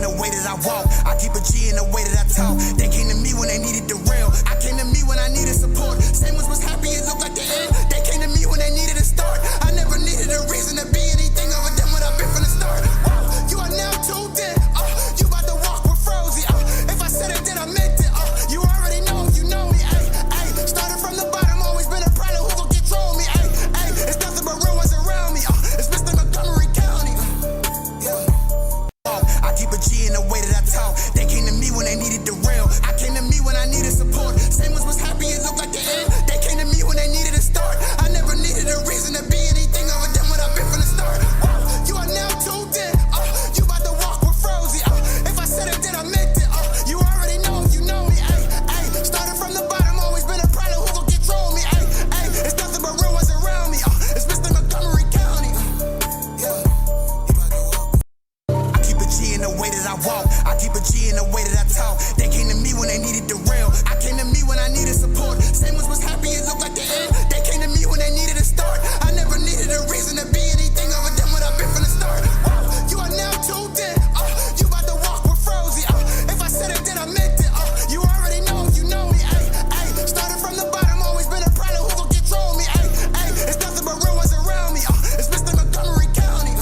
the way that I walk. I keep a G in the way that I talk. They came to me when they needed the real. I came to me when I needed support. Same ones was happy, it looked like the end. They came to me when they needed a start. I never needed a reason to be anything other than what I've been from the start. You are now tuned in. You about to walk with Frozy. If I said it, then I meant it. You already know, you know me. Started from the bottom, always been a problem. Who gon' control me? It's nothing but real ones around me. It's Mr. Montgomery County. I keep a G in the way that I talk. They came to me when they needed the real. I came to me when I needed support. Same ones was happy, it looked like the end. They came to me when they needed a start. I never needed a reason to be anything other than what I've been from the start. You are now tuned in. You about to walk with Frozy. If I said it, then I meant it. You already know, you know me. Started from the bottom, always been a problem. Who gon' control me? It's nothing but real ones around me. It's Mr. Montgomery County. I keep a G in the way that I walk. I keep a G in the way that I talk. They came to me when they needed the real. I came to me when I needed support. Same ones was happy, it looked like the end. They came to me when they needed a start. I never needed a reason to be anything other than what I've been from the start. You are now tuned in. You about to walk with Frozy. If I said it, then I meant it. You already know, you know me. Started from the bottom, always been a problem. Who gon' control me? It's nothing but real ones around me. It's Mr. Montgomery County.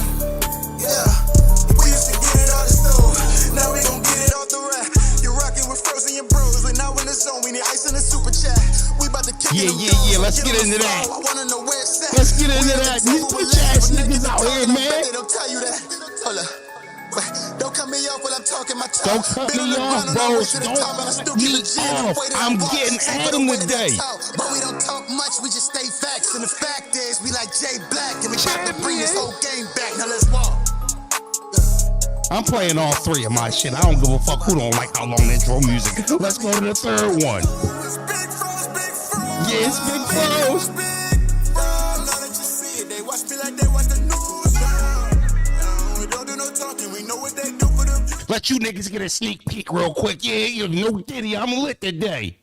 We used to get it out the stove. Now we gon' get it off the rack. You're rocking with Frozen and bros. We're now in the zone. We need ice in the super chat. We about to kick it. Yeah. Let's get into that. I wanna know where it's at. Let's get into that. These bitch ass niggas out here, man. They don't tell you that. Hold up. Don't cut me off while I'm talking my talk. Don't cut me off, bro. Don't cut me off. I'm getting at him today. But we don't talk much, we just stay facts. And the fact is, we like Jay Black, and we about to bring this whole game back. Now let's walk. I'm playing all three of my shit. I don't give a fuck who don't like how long intro music. Let's go to the third one. Yeah, it's Big Froze. They watch me like they watch the news. We don't do no talking, we know what they do for them. Let you niggas get a sneak peek real quick. Yeah, you know Diddy, I'm lit today.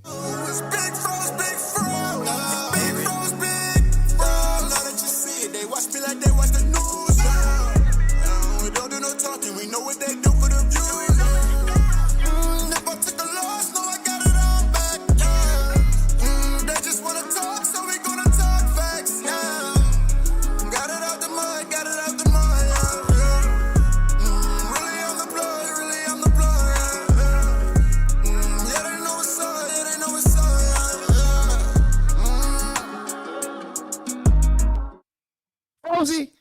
It's Big Froze, Big Froze. Big Froze, Big Froze. Now that you see it, they watch me like they watch the news. We don't do no talking, we know what they do for the views. If I took a loss, no, I got it all back. They just wanna talk, so we gonna talk facts. Got it out the mud, got it out the mud. Really on the blood, really on the blood. Yeah, they know it's up, yeah, they know it's up. Rosie,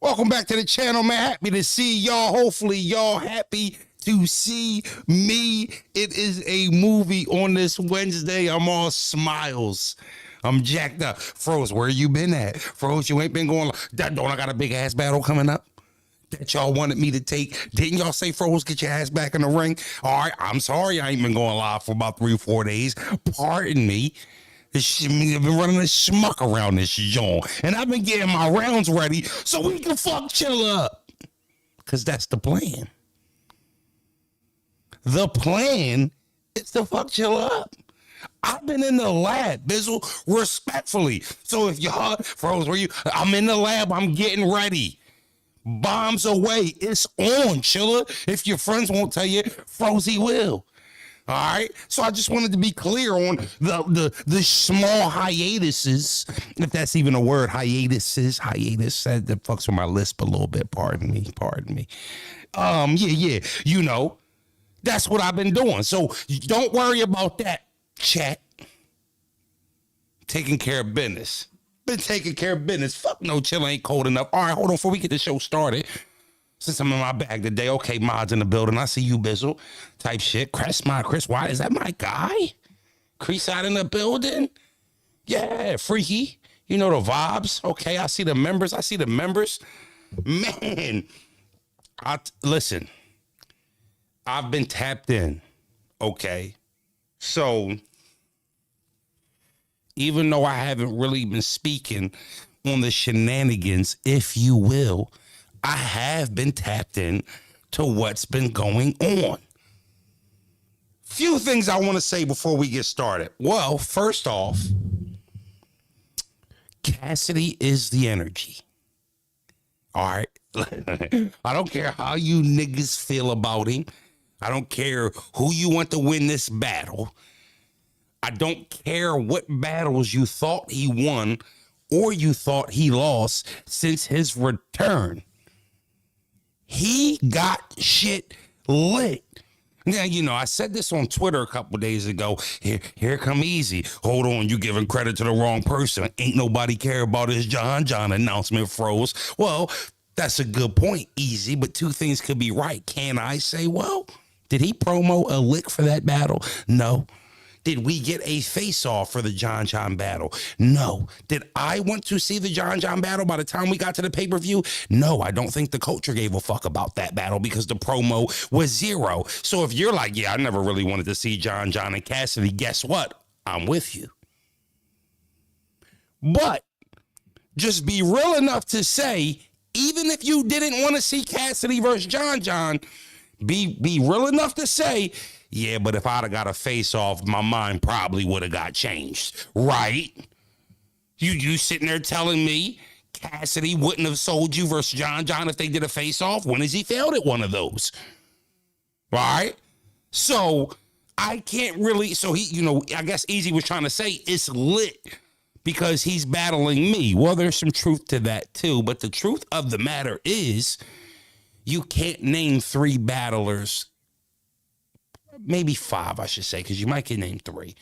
welcome back to the channel, man. Happy to see y'all. Hopefully y'all happy to see me. It is a movie on this Wednesday. I'm all smiles. I'm jacked up. Froze, where you been at? Froze, you ain't been going. Don't I got a big ass battle coming up that y'all wanted me to take? Didn't y'all say, Froze, get your ass back in the ring? All right, I'm sorry I ain't been going live for about 3 or 4 days. Pardon me. I've been running a schmuck around this joint, and I've been getting my rounds ready so we can fuck chill up. Because that's the plan. The plan is to fuck chill up. I've been in the lab, Bizzle, respectfully. So if y'all, Froze, where you? I'm in the lab. I'm getting ready. Bombs away. It's on, chiller. If your friends won't tell you, Frozy will. All right. So I just wanted to be clear on the small hiatuses, if that's even a word. Hiatus that fucks with my lisp a little bit. Pardon me. Yeah. You know, that's what I've been doing. So don't worry about that, chat. Taking care of business. Been taking care of business. Fuck no, chill ain't cold enough. All right, hold on before we get the show started. Since I'm in my bag today, okay, mods in the building. I see you, Bizzle. Type shit. Chris, why is that my guy? Crease out in the building? Yeah, freaky. You know the vibes. Okay, I see the members. Man, listen. I've been tapped in. Okay. So, even though I haven't really been speaking on the shenanigans, if you will, I have been tapped in to what's been going on. Few things I want to say before we get started. Well, first off, Cassidy is the energy. All right. I don't care how you niggas feel about him. I don't care who you want to win this battle. I don't care what battles you thought he won or you thought he lost since his return. He got shit lit. Now, you know, I said this on Twitter a couple days ago. Here come Easy. Hold on, you giving credit to the wrong person. Ain't nobody care about his John announcement, froze. Well, that's a good point, Easy, but two things could be right. Can I say, well, did he promo a lick for that battle? No. Did we get a face-off for the John battle? No. Did I want to see the John battle by the time we got to the pay-per-view? No, I don't think the culture gave a fuck about that battle because the promo was zero. So if you're like, yeah, I never really wanted to see John and Cassidy, guess what? I'm with you. But just be real enough to say, even if you didn't want to see Cassidy versus John, be real enough to say, yeah, but if I'd have got a face off, my mind probably would have got changed, right? You sitting there telling me Cassidy wouldn't have sold you versus John if they did a face off? When has he failed at one of those? Right? So I can't really, so he, you know, I guess Easy was trying to say it's lit because he's battling me. Well, there's some truth to that too, but the truth of the matter is you can't name 3 battlers, maybe 5, I should say, because you might can name 3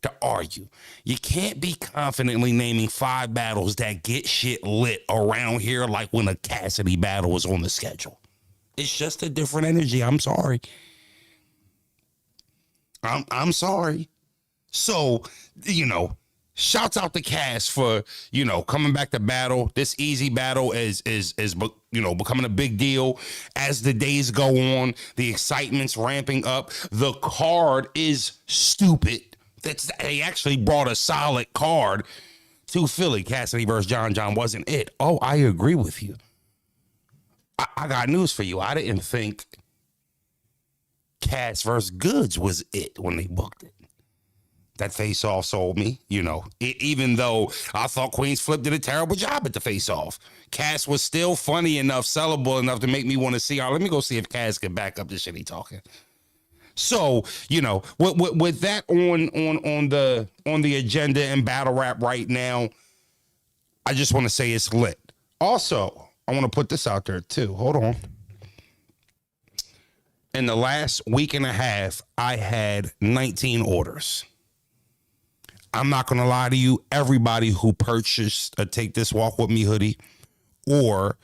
to argue. You can't be confidently naming 5 battles that get shit lit around here like when a Cassidy battle was on the schedule. It's just a different energy. I'm sorry. I'm sorry. So, you know, shouts out to Cass for, you know, coming back to battle. This Easy battle is you know, becoming a big deal as the days go on. The excitement's ramping up. The card is stupid. They actually brought a solid card to Philly. Cassidy versus John wasn't it. Oh, I agree with you. I got news for you. I didn't think Cass versus Goods was it when they booked it. That face-off sold me, you know, even though I thought Queens Flip did a terrible job at the face-off. Cass was still funny enough, sellable enough to make me want to see. Let me go see if Cass can back up the shit he talking. So, you know, with that on the agenda and battle rap right now, I just want to say it's lit. Also, I want to put this out there too. Hold on. In the last week and a half, I had 19 orders. I'm not going to lie to you. Everybody who purchased a Take This Walk With Me hoodie or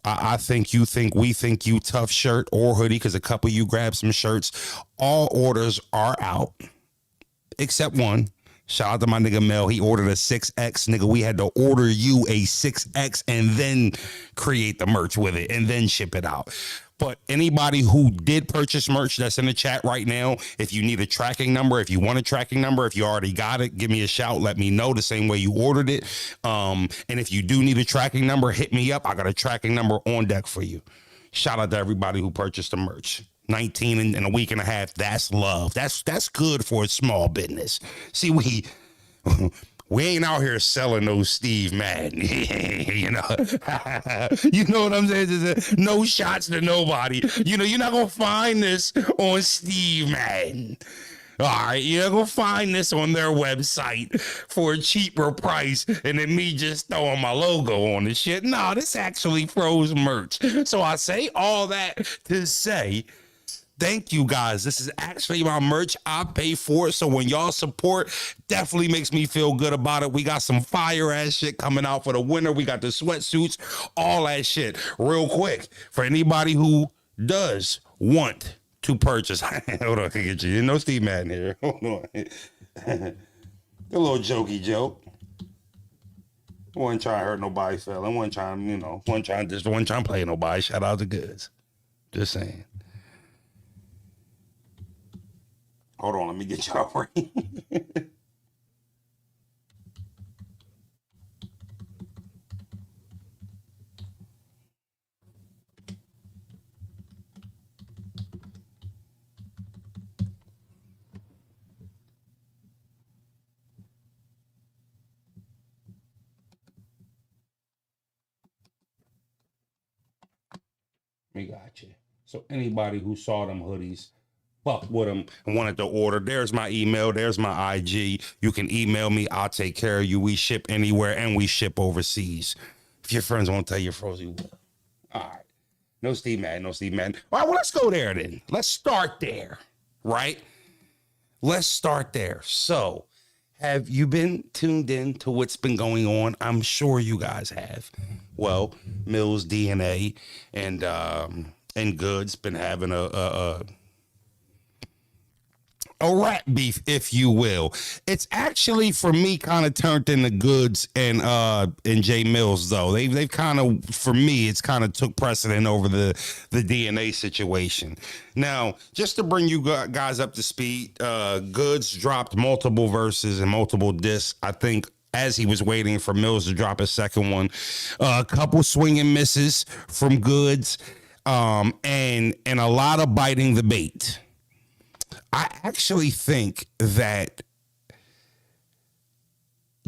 I think you think we think you tough shirt or hoodie, because a couple of you grabbed some shirts, all orders are out except one. Shout out to my nigga Mel. He ordered a 6X. Nigga, we had to order you a 6X and then create the merch with it and then ship it out. But anybody who did purchase merch that's in the chat right now, if you need a tracking number, if you want a tracking number, if you already got it, give me a shout. Let me know the same way you ordered it. And if you do need a tracking number, hit me up. I got a tracking number on deck for you. Shout out to everybody who purchased the merch. 19 in a week and a half. That's love. That's good for a small business. See, we ain't out here selling no Steve Madden, you know. You know what I'm saying? Just, no shots to nobody. You know, you're not gonna find this on Steve Madden. All right, you're gonna find this on their website for a cheaper price, and then me just throwing my logo on the shit. No, this actually froze merch. So I say all that to say, thank you guys. This is actually my merch. I pay for it. So when y'all support, definitely makes me feel good about it. We got some fire ass shit coming out for the winter. We got the sweatsuits, all that shit. Real quick, for anybody who does want to purchase. Hold on, I can get you. You know Steve Madden here. Hold on. A little jokey joke. I wasn't trying to hurt nobody, fella. I wasn't trying, you know, wasn't trying to play nobody. Shout out to Goods. Just saying. Hold on, let me get y'all right. We got you. So anybody who saw them hoodies, fuck with them and wanted to order, there's my email, there's my IG. You can email me. I'll take care of you. We ship anywhere and we ship overseas. If your friends won't tell you, Frozy will. All right. No Steve Madden, no Steve Madden. All right, well, let's go there then. Let's start there, right? Let's start there. So, have you been tuned in to what's been going on? I'm sure you guys have. Well, Millz DNA and Goods been having a rat beef, if you will. It's actually, for me, kind of turned into Goods and Jay Millz, though. They've kind of, for me, it's kind of took precedent over the DNA situation. Now, just to bring you guys up to speed, Goods dropped multiple verses and multiple discs, I think, as he was waiting for Millz to drop his second one. A couple swing and misses from Goods, and a lot of biting the bait. I actually think that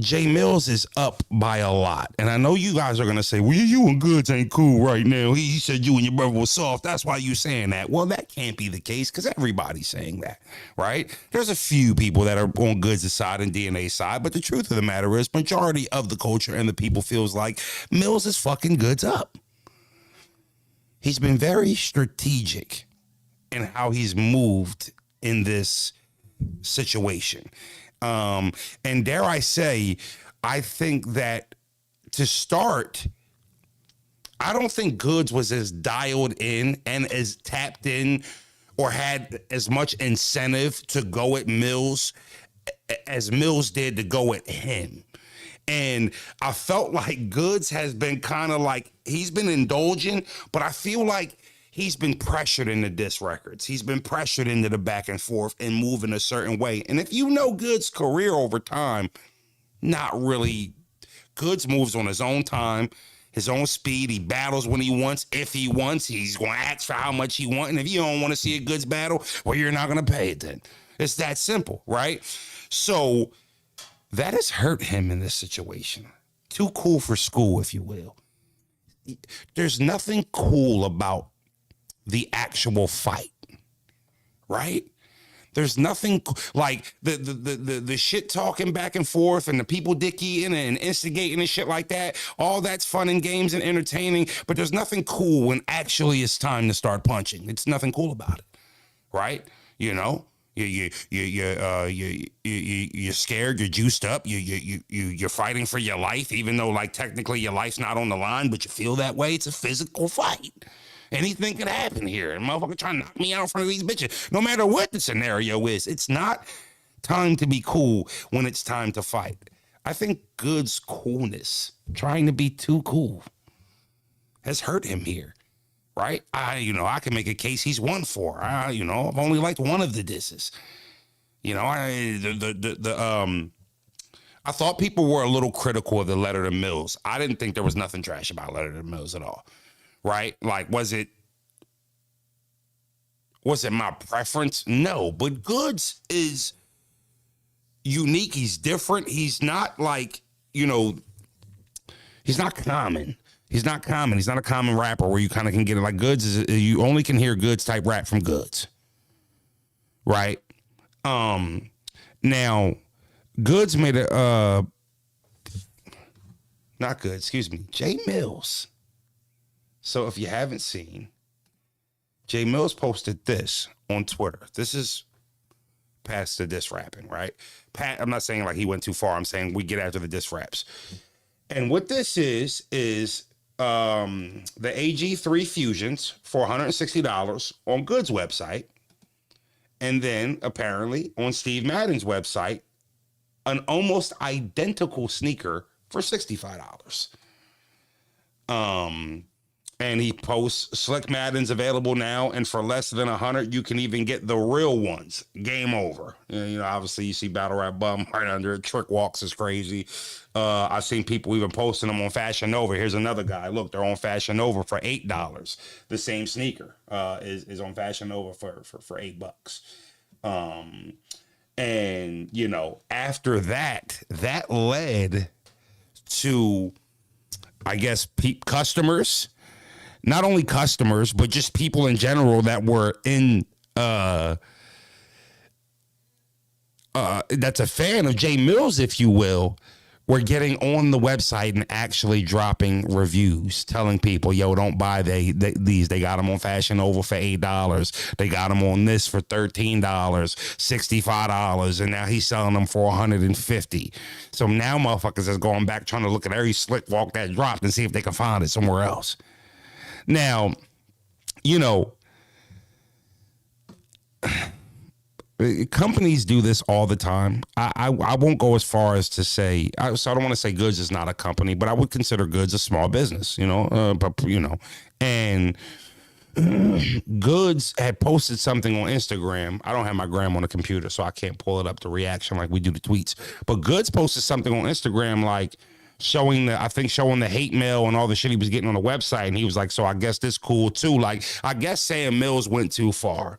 Jay Millz is up by a lot. And I know you guys are going to say, well, you and Goods ain't cool right now. He said you and your brother was soft. That's why you saying that. Well, that can't be the case because everybody's saying that, right? There's a few people that are on Goods' side and DNA's side, but the truth of the matter is majority of the culture and the people feels like Millz is fucking Goods up. He's been very strategic in how he's moved in this situation. And dare I say, I think that to start, I don't think Goods was as dialed in and as tapped in or had as much incentive to go at Millz as Millz did to go at him. And I felt like Goods has been kind of like, he's been indulgent, but I feel like he's been pressured into diss records. He's been pressured into the back and forth and moving a certain way. And if you know Goods' career over time, not really. Goods moves on his own time, his own speed. He battles when he wants. If he wants, he's going to ask for how much he wants. And if you don't want to see a Goods battle, well, you're not going to pay it then. It's that simple, right? So that has hurt him in this situation. Too cool for school, if you will. There's nothing cool about the actual fight, right? There's nothing like the shit talking back and forth and the people dickying and instigating and shit like that. All that's fun and games and entertaining, but there's nothing cool when actually it's time to start punching. It's nothing cool about it, right? You know, you're scared, you're juiced up, you're fighting for your life, even though like technically your life's not on the line, but you feel that way. It's a physical fight. Anything could happen here. And motherfucker trying to knock me out in front of these bitches. No matter what the scenario is, it's not time to be cool when it's time to fight. I think Goods' coolness, trying to be too cool, has hurt him here, right? I can make a case he's 1-4. I've only liked one of the disses. I thought people were a little critical of the Letter to Millz. I didn't think there was nothing trash about Letter to Millz at all. Right? Like, was it my preference? No, but Goods is unique. He's different. He's not like, he's not common. He's not common. He's not a common rapper where you kind of can get it. Like Goods is, you only can hear Goods type rap from Goods. Right? Now, Goods made Jay Millz. So if you haven't seen, Jay Millz posted this on Twitter. This is past the diss rapping, right? I'm not saying like he went too far. I'm saying we get after the diss raps. And what this is the AG3 Fusions for $160 on Goods' website. And then apparently on Steve Madden's website, an almost identical sneaker for $65. And he posts Slick Madden's available now, and for less than $100, you can even get the real ones. Game over. Obviously you see Battle Rap Bum right under it. Trick Walks is crazy. I've seen people even posting them on Fashion Nova. Here's another guy. Look, they're on Fashion Nova for $8. The same sneaker is on Fashion Nova for $8. And after that led to, I guess, customers not only customers, but just people in general that were in that's a fan of Jay Millz, if you will, were getting on the website and actually dropping reviews, telling people, yo, don't buy these. They got them on Fashion Nova for $8. They got them on this for $13, $65, and now he's selling them for $150. So now motherfuckers is going back trying to look at every slick walk that dropped and see if they can find it somewhere else. Now, you know, companies do this all the time. I won't go as far as to say, so I don't want to say Goods is not a company, but I would consider Goods a small business, and Goods had posted something on Instagram. I don't have my gram on the computer, so I can't pull it up to reaction like we do the tweets, but Goods posted something on Instagram, like showing the hate mail and all the shit he was getting on the website. And he was like, so I guess this cool too. Like, I guess saying Millz went too far.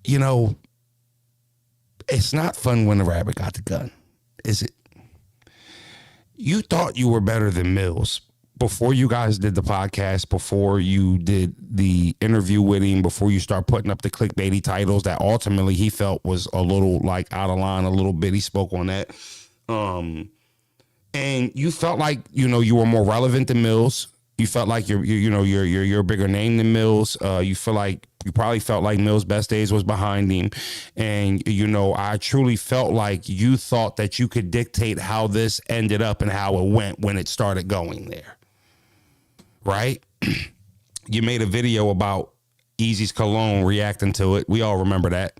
You know, it's not fun when the rabbit got the gun, is it? You thought you were better than Millz before you guys did the podcast, before you did the interview with him, before you start putting up the clickbaity titles that ultimately he felt was a little like out of line a little bit. He spoke on that. And you felt like, you were more relevant than Millz. You felt like you're a bigger name than Millz. You probably felt like Millz' best days was behind him. And, I truly felt like you thought that you could dictate how this ended up and how it went when it started going there. Right? You made a video about Eazy's cologne, reacting to it. We all remember that.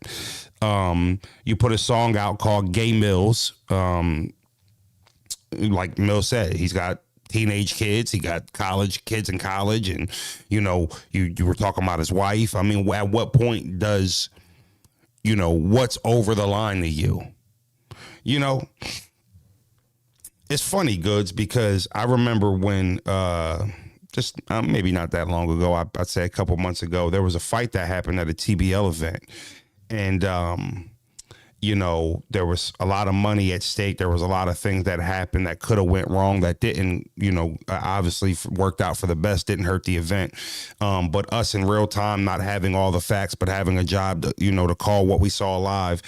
You put a song out called Gay Millz. Like Millz said, he's got teenage kids, he got college kids in college, and you were talking about his wife. I mean, at what point does what's over the line to you? It's funny, Goods, because I remember when just maybe not that long ago, I'd say a couple months ago, there was a fight that happened at a TBL event, and there was a lot of money at stake. There was a lot of things that happened that could have went wrong that didn't, obviously worked out for the best, didn't hurt the event. But us in real time, not having all the facts, but having a job to, to call what we saw live.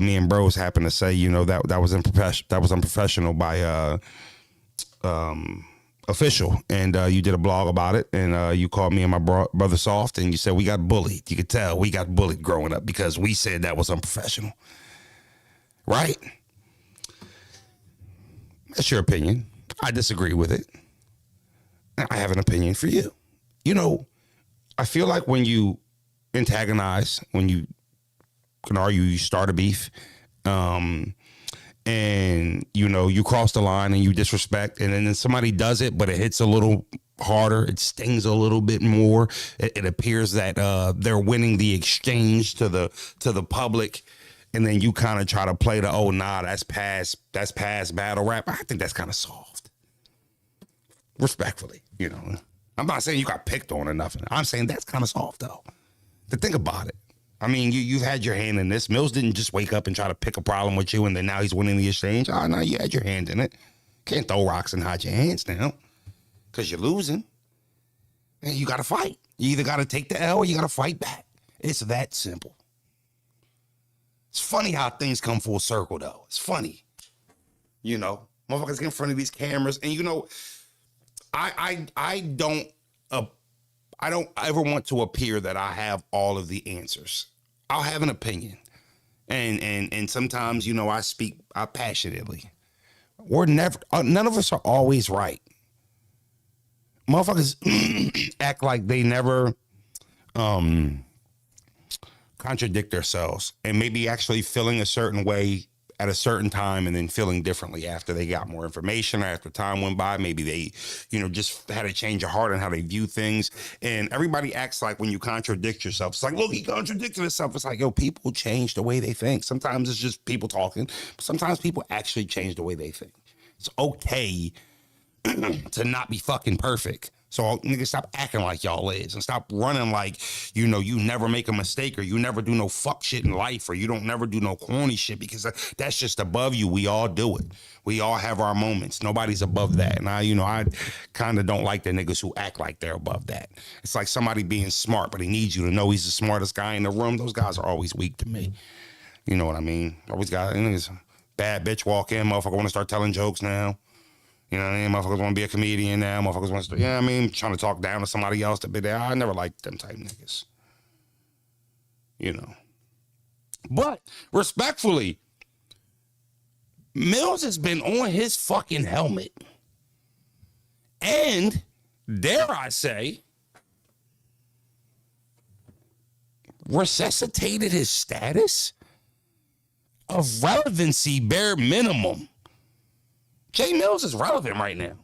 Me and bros happened to say, that was unprofessional by official. And you did a blog about it, and you called me and my brother soft, and you said we got bullied. You could tell we got bullied growing up because we said that was unprofessional. Right? That's your opinion. I disagree with it. I have an opinion for you. I feel like when you antagonize, when you can argue, you start a beef, and you cross the line and you disrespect, and then somebody does it, but it hits a little harder, it stings a little bit more. It appears that they're winning the exchange to the public. And then you kind of try to play that's past battle rap. I think that's kind of soft. Respectfully, I'm not saying you got picked on or nothing. I'm saying that's kind of soft, though. To think about it. I mean, you've had your hand in this. Millz didn't just wake up and try to pick a problem with you, and then now he's winning the exchange. Oh, no, you had your hand in it. Can't throw rocks and hide your hands now because you're losing. And you got to fight. You either got to take the L or you got to fight back. It's that simple. It's funny how things come full circle, though. It's funny. Motherfuckers get in front of these cameras, and I don't ever want to appear that I have all of the answers. I'll have an opinion, and sometimes I speak passionately. We're never. None of us are always right. Motherfuckers act like they never contradict themselves, and maybe actually feeling a certain way at a certain time and then feeling differently after they got more information or after time went by. Maybe they, just had a change of heart on how they view things. And everybody acts like when you contradict yourself, it's like, look, he contradicted himself. It's like, yo, people change the way they think. Sometimes it's just people talking, but sometimes people actually change the way they think. It's okay to not be fucking perfect. So niggas, stop acting like y'all is and stop running like, you know, you never make a mistake or you never do no fuck shit in life or you don't never do no corny shit because that's just above you. We all do it. We all have our moments. Nobody's above that. And I kind of don't like the niggas who act like they're above that. It's like somebody being smart, but he needs you to know he's the smartest guy in the room. Those guys are always weak to me. You know what I mean? Always got niggas, bad bitch walk in, motherfucker want to start telling jokes now. You know what I mean? Motherfuckers want to be a comedian now. Motherfuckers want to, you know what I mean? Trying to talk down to somebody else to be there. I never liked them type niggas. You know. But, respectfully, Millz has been on his fucking helmet. And, dare I say, resuscitated his status of relevancy bare minimum. Jay Millz is relevant right now.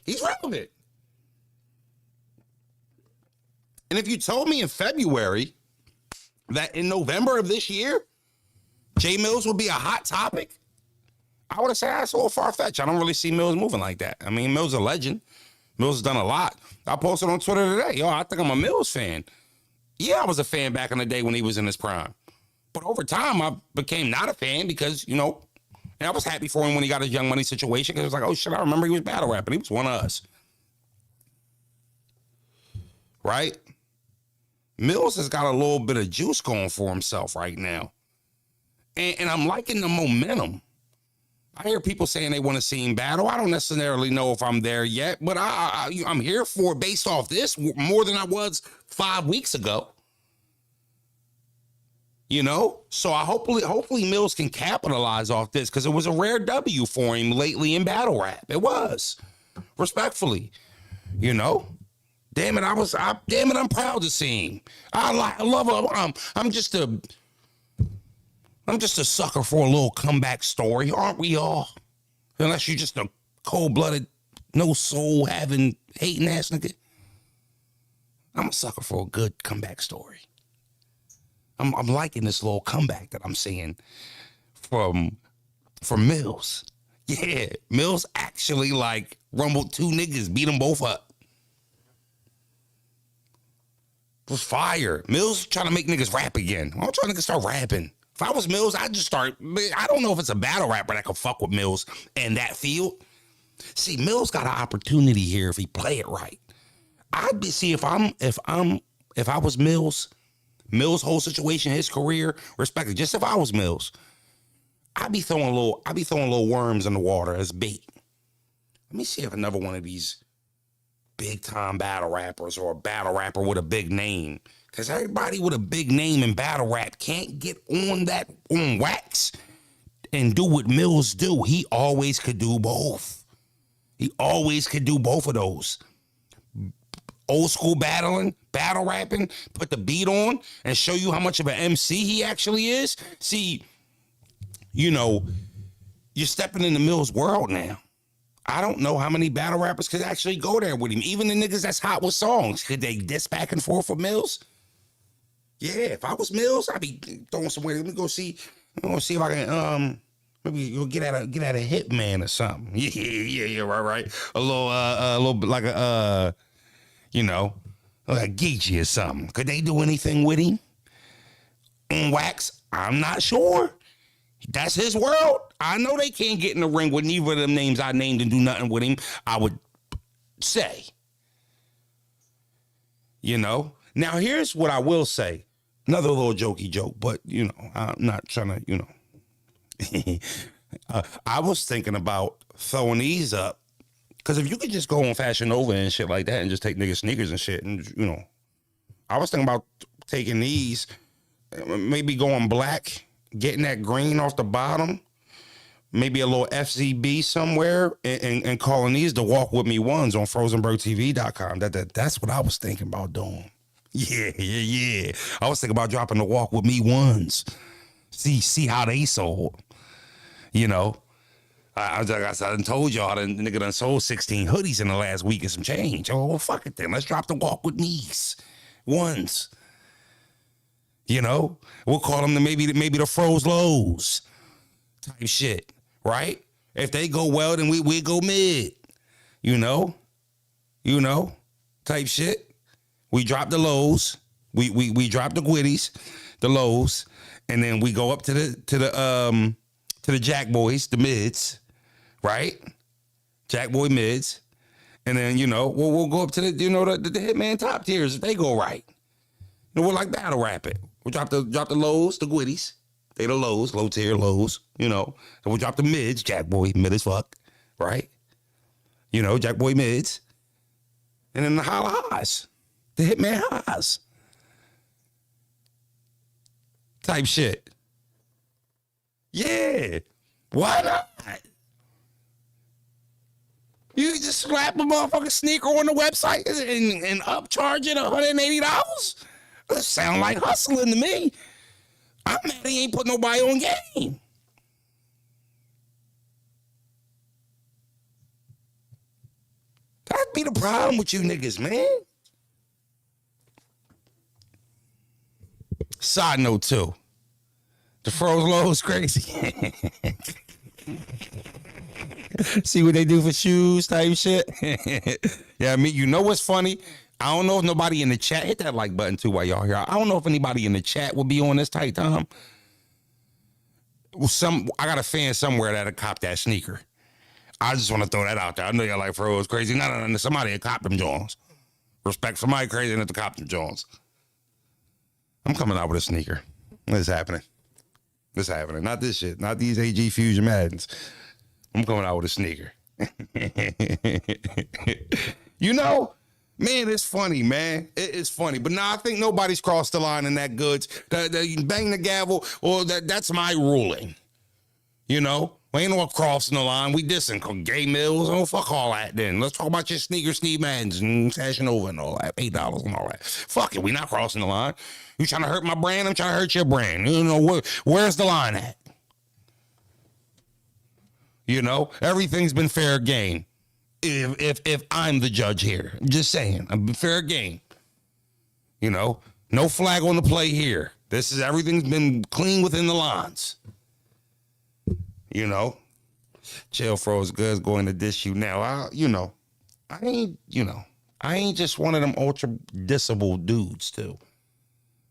He's relevant. And if you told me in February that in November of this year, Jay Millz would be a hot topic, I would have said that's a little far-fetched. I don't really see Millz moving like that. I mean, Millz is a legend. Millz has done a lot. I posted on Twitter today, yo, I think I'm a Millz fan. Yeah, I was a fan back in the day when he was in his prime. But over time, I became not a fan because, you know, and I was happy for him when he got his Young Money situation because it was like, oh, shit, I remember he was battle rapping. He was one of us. Right? Millz has got a little bit of juice going for himself right now. And I'm liking the momentum. I hear people saying they want to see him battle. I don't necessarily know if I'm there yet, but I'm here for it based off this more than I was 5 weeks ago. You know, so hopefully Millz can capitalize off this because it was a rare W for him lately in battle rap. It was, respectfully, you know. Damn it, I'm proud to see him. I love him. I'm just a sucker for a little comeback story, aren't we all? Unless you're just a cold-blooded, no soul having hating ass nigga. I'm a sucker for a good comeback story. I'm liking this little comeback that I'm seeing from Millz. Yeah, Millz actually like rumbled two niggas, beat them both up. It was fire. Millz trying to make niggas rap again. I'm trying to start rapping. If I was Millz, I'd just start. I don't know if it's a battle rapper that could fuck with Millz in that field. See, Millz got an opportunity here if he play it right. I'd be if I was Millz' whole situation, his career, respectively. Just if I was Millz, I'd be throwing little worms in the water as bait. Let me see if another one of these big time battle rappers or a battle rapper with a big name, because everybody with a big name in battle rap can't get on wax and do what Millz do. He always could do both. He always could do both of those. Old school battle rapping, put the beat on and show you how much of an MC he actually is. See, you know, you're stepping in the Millz world now. I don't know how many battle rappers could actually go there with him. Even the niggas that's hot with songs, could they diss back and forth with Millz? Yeah, if I was Millz, I'd be throwing somewhere. Let me go see if I can maybe go get at a Hitman or something. Yeah, right. A little bit like a you know, like Geechee or something. Could they do anything with him? On wax? I'm not sure. That's his world. I know they can't get in the ring with neither of them names I named and do nothing with him, I would say. You know? Now, here's what I will say. Another little jokey joke, but, you know, I'm not trying to, you know. I was thinking about throwing these up. Because if you could just go on Fashion Nova and shit like that and just take niggas sneakers and shit, and, you know, I was thinking about taking these, maybe going black, getting that green off the bottom, maybe a little FZB somewhere, and calling these the Walk With Me ones on FrozenbergTv.com. That's what I was thinking about doing. Yeah. I was thinking about dropping the Walk With Me ones. See how they sold, you know. I done told y'all, the nigga done sold 16 hoodies in the last week and some change. Oh, well, fuck it then. Let's drop the Walk With Me's ones. You know? We'll call them maybe the Froze Lows type shit, right? If they go well, then we go mid, you know? you know, type shit. We drop the lows. We drop the Gwitties, the lows, and then we go up to the Jack Boys, the mids, right? Jack Boy mids. And then, you know, we'll go up to the Hitman top tiers if they go right. You know, we're like battle rap it. We drop the lows, the Gwitties. They the lows, low tier lows, you know. And we'll drop the mids, Jack Boy, mid as fuck, right? You know, Jack Boy mids. And then the holla highs, the Hitman highs. Type shit. Yeah. Why not? You just slap a motherfucking sneaker on the website and upcharge it $180? That sound like hustling to me. I'm mad he ain't put nobody on game. That'd be the problem with you niggas, man. Side note too. The Froze Low is crazy. See what they do for shoes type shit. Yeah, I mean, you know what's funny? I don't know if nobody in the chat, hit that like button too while y'all here. I don't know if anybody in the chat will be on this tight time. I got a fan somewhere that'll cop that sneaker. I just want to throw that out there. I know y'all like Froze crazy. No. Somebody will cop them Jones. Respect somebody crazy enough to cop them Jones. I'm coming out with a sneaker. What's happening? What's happening? Not this shit. Not these AG Fusion Maddens. I'm coming out with a sneaker. You know, man, it's funny, man. It's funny. But now I think nobody's crossed the line in that goods. You bang the gavel, or that's my ruling. You know? We ain't no crossing the line. We dissing gay Millz. Oh, fuck all that then. Let's talk about your sneaker Steve Maddens and Fashion Over and all that. $8 and all that. Fuck it. We not crossing the line. You trying to hurt my brand? I'm trying to hurt your brand. You know, where's the line at? You know, everything's been fair game. If I'm the judge here, I'm just saying, I'm fair game. You know, no flag on the play here. Everything's been clean within the lines. You know, Chill Froze Goods going to dish you now. I ain't just one of them ultra dissable dudes too.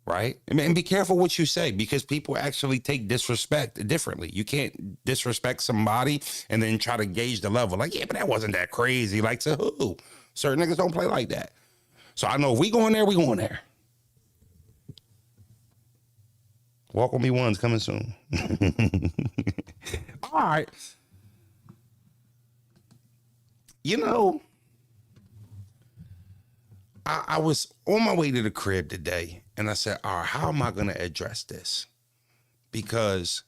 Right? And be careful what you say, because people actually take disrespect differently. You can't disrespect somebody and then try to gauge the level. Like, yeah, but that wasn't that crazy. Like, to who? Certain niggas don't play like that. So I know if we going there, we going there. Walk with me one's coming soon. All right. You know, I was on my way to the crib today, and I said, all right, how am I going to address this? Because,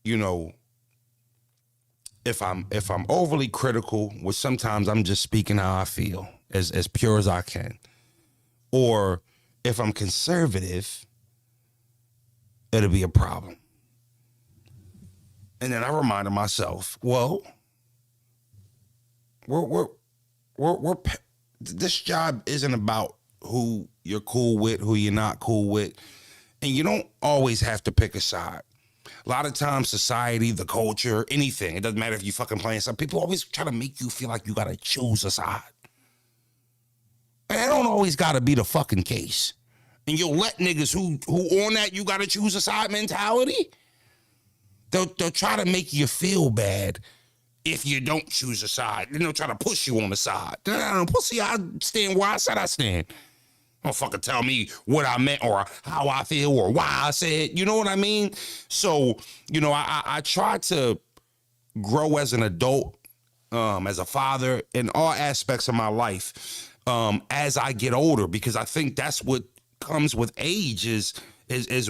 you know, if I'm overly critical, which sometimes I'm just speaking how I feel, as pure as I can, or if I'm conservative, it'll be a problem. And then I reminded myself, well, this job isn't about who you're cool with, who you're not cool with. And you don't always have to pick a side. A lot of times society, the culture, anything, it doesn't matter if you fucking playing something. People always try to make you feel like you got to choose a side. And that don't always got to be the fucking case. And you'll let niggas who on that you got to choose a side mentality, they'll try to make you feel bad if you don't choose a side. Then they'll try to push you on the side. Pussy, I stand where I said I stand. Don't fucking tell me what I meant or how I feel or why I said, you know what I mean? So, you know, I try to grow as an adult, as a father, in all aspects of my life, as I get older, because I think that's what comes with age is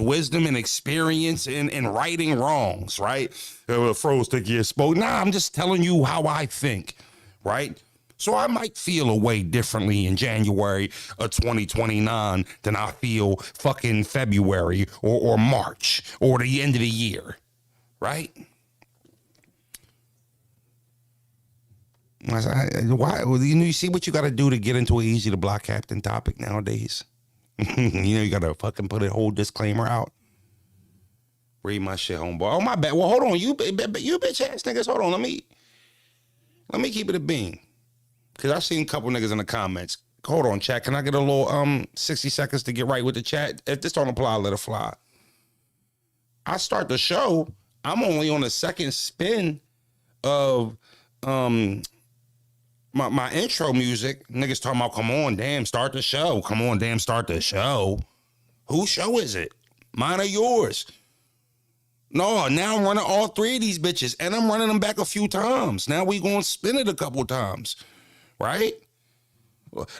wisdom and experience in righting wrongs, right? Froze think you spoke. Nah, I'm just telling you how I think, right? So I might feel a way differently in January of 2029 than I feel fucking February or March or the end of the year, right? Why? Well, you see what you got to do to get into an easy to block captain topic nowadays. You know, you got to fucking put a whole disclaimer out. Read my shit, homeboy. Oh, my bad. Well, hold on. You bitch ass niggas. Hold on. Let me keep it a bean. because I've seen a couple niggas in the comments. Hold on, chat. Can I get a little 60 seconds to get right with the chat? If this don't apply, let it fly. I start the show. I'm only on the second spin of my intro music. Niggas talking about, come on, damn, start the show. Come on, damn, start the show. Whose show is it? Mine or yours? No, now I'm running all three of these bitches, and I'm running them back a few times. Now we gonna spin it a couple times, right?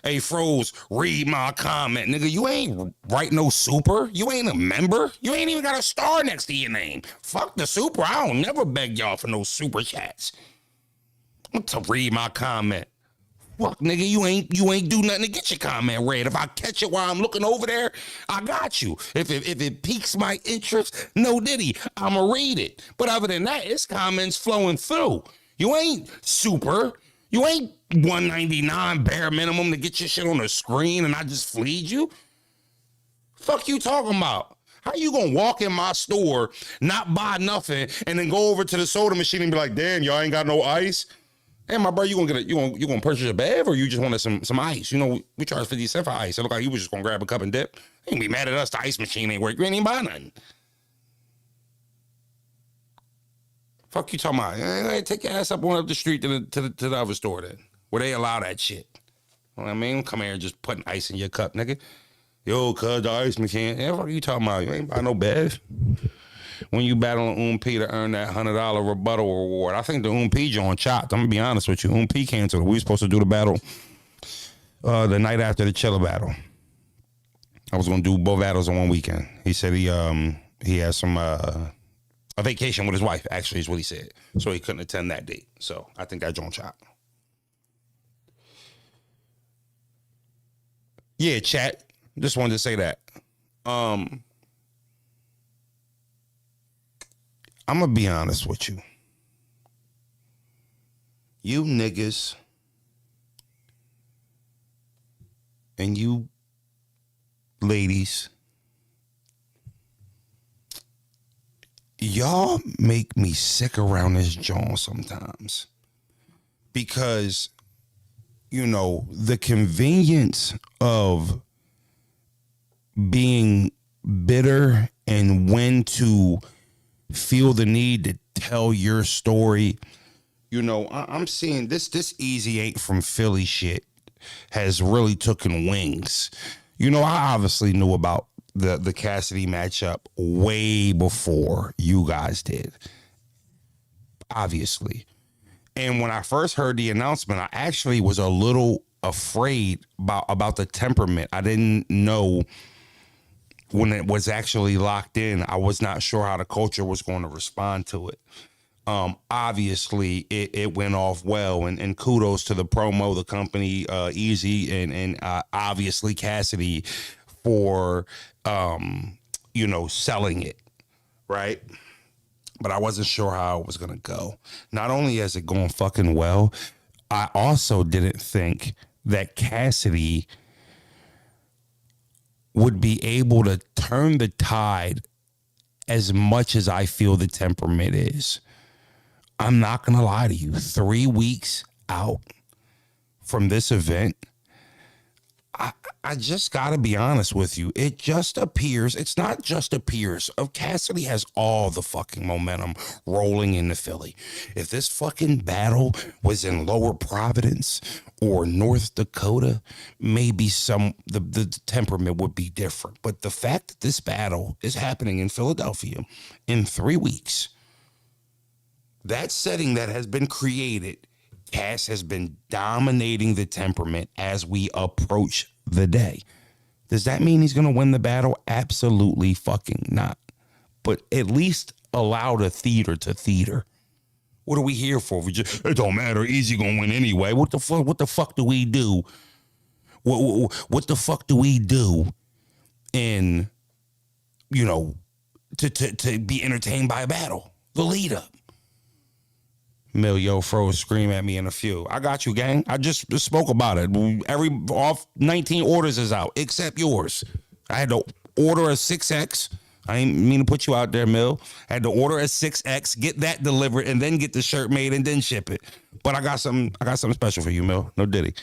Hey, Froze, read my comment. Nigga, you ain't write no super. You ain't a member. You ain't even got a star next to your name. Fuck the super. I don't never beg y'all for no super chats. To read my comment. Fuck, nigga, you ain't do nothing to get your comment read. If I catch it while I'm looking over there, I got you. If it piques my interest, no diddy, I'ma read it. But other than that, it's comments flowing through. You ain't super. You ain't 199 bare minimum to get your shit on the screen and I just fleed you. Fuck you talking about? How you gonna walk in my store, not buy nothing, and then go over to the soda machine and be like, damn, y'all ain't got no ice? Hey, my bro, you gonna purchase a bev or you just wanted some ice? You know, we charge 50 cents for ice. It look like you was just gonna grab a cup and dip. You ain't be mad at us, the ice machine ain't work. You ain't even buy nothing. Fuck you talking about? Hey, take your ass up on up the street to the other store then, where they allow that shit. You know what I mean? Come here and just putting ice in your cup, nigga. Yo, cuz the ice machine. Yeah, what are you talking about? You ain't buy no bev. When you battling P to earn that $100 rebuttal reward, I think the P joint chopped. I'm gonna be honest with you. P canceled. We were supposed to do the battle the night after the Chiller battle. I was gonna do both battles in one weekend. He said he has some a vacation with his wife, actually, is what he said. So he couldn't attend that date. So I think that joint chopped. Yeah, chat. Just wanted to say that. I'm going to be honest with you. You niggas and you ladies, y'all make me sick around this joint sometimes. Because, you know, the convenience of being bitter and when to feel the need to tell your story. You know, I'm seeing this easy ain't from Philly shit has really taken wings. You know, I obviously knew about the Cassidy matchup way before you guys did. Obviously. And when I first heard the announcement, I actually was a little afraid about the temperament. I didn't know when it was actually locked in. I was not sure how the culture was going to respond to it. Obviously, it went off well, and kudos to the promo, the company, Easy, and obviously Cassidy for, you know, selling it, right? But I wasn't sure how it was going to go. Not only is it going fucking well, I also didn't think that Cassidy would be able to turn the tide as much as I feel the temperament is. I'm not going to lie to you. 3 weeks out from this event, I just got to be honest with you. It just appears, it's not just appears, Cassidy has all the fucking momentum rolling into Philly. If this fucking battle was in Lower Providence or North Dakota, maybe the temperament would be different. But the fact that this battle is happening in Philadelphia in 3 weeks, that setting that has been created, Cass has been dominating the temperament as we approach the day. Does that mean he's going to win the battle? Absolutely fucking not. But at least allow the theater to theater. What are we here for? It don't matter. Easy going to win anyway. What the fuck do we do? What the fuck do we do in, you know, to be entertained by a battle? The lead up. Yo, Froze, scream at me in a few. I got you, gang. I just spoke about it. All 19 orders is out, except yours. I had to order a 6X I ain't mean to put you out there, Mill. Had to order a 6X, get that delivered, and then get the shirt made and then ship it. But I got something special for you, Mill. No diddy.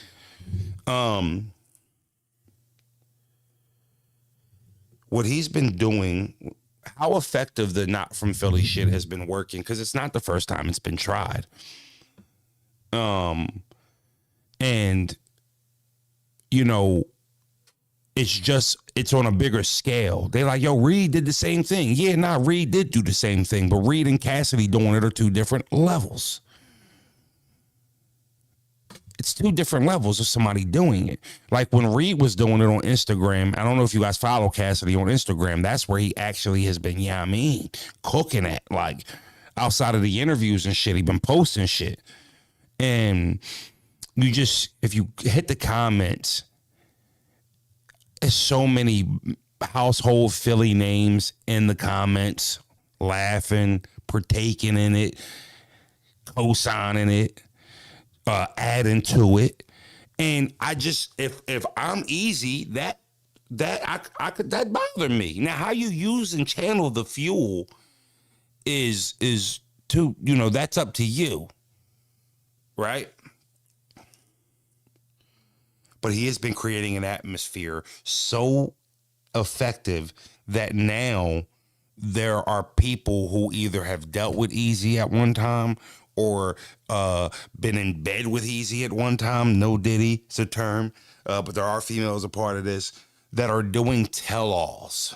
What he's been doing, how effective the not from Philly shit has been working, because it's not the first time it's been tried. And you know, it's on a bigger scale. They're like, yo, Reed did the same thing. Yeah, nah, Reed did do the same thing, but Reed and Cassidy doing it are two different levels. It's two different levels of somebody doing it. Like when Reed was doing it on Instagram, I don't know if you guys follow Cassidy on Instagram, that's where he actually has been, yeah, I mean, cooking at, like, outside of the interviews and shit, he been posting shit. And you just, if you hit the comments, there's so many household Philly names in the comments, laughing, partaking in it, co-signing it, adding to it. And I just, if I'm easy, that bother me. Now, how you use and channel the fuel is to, you know, that's up to you, right? But he has been creating an atmosphere so effective that now there are people who either have dealt with Easy at one time or been in bed with Easy at one time. No Diddy, it's a term. But there are females a part of this that are doing tell-alls.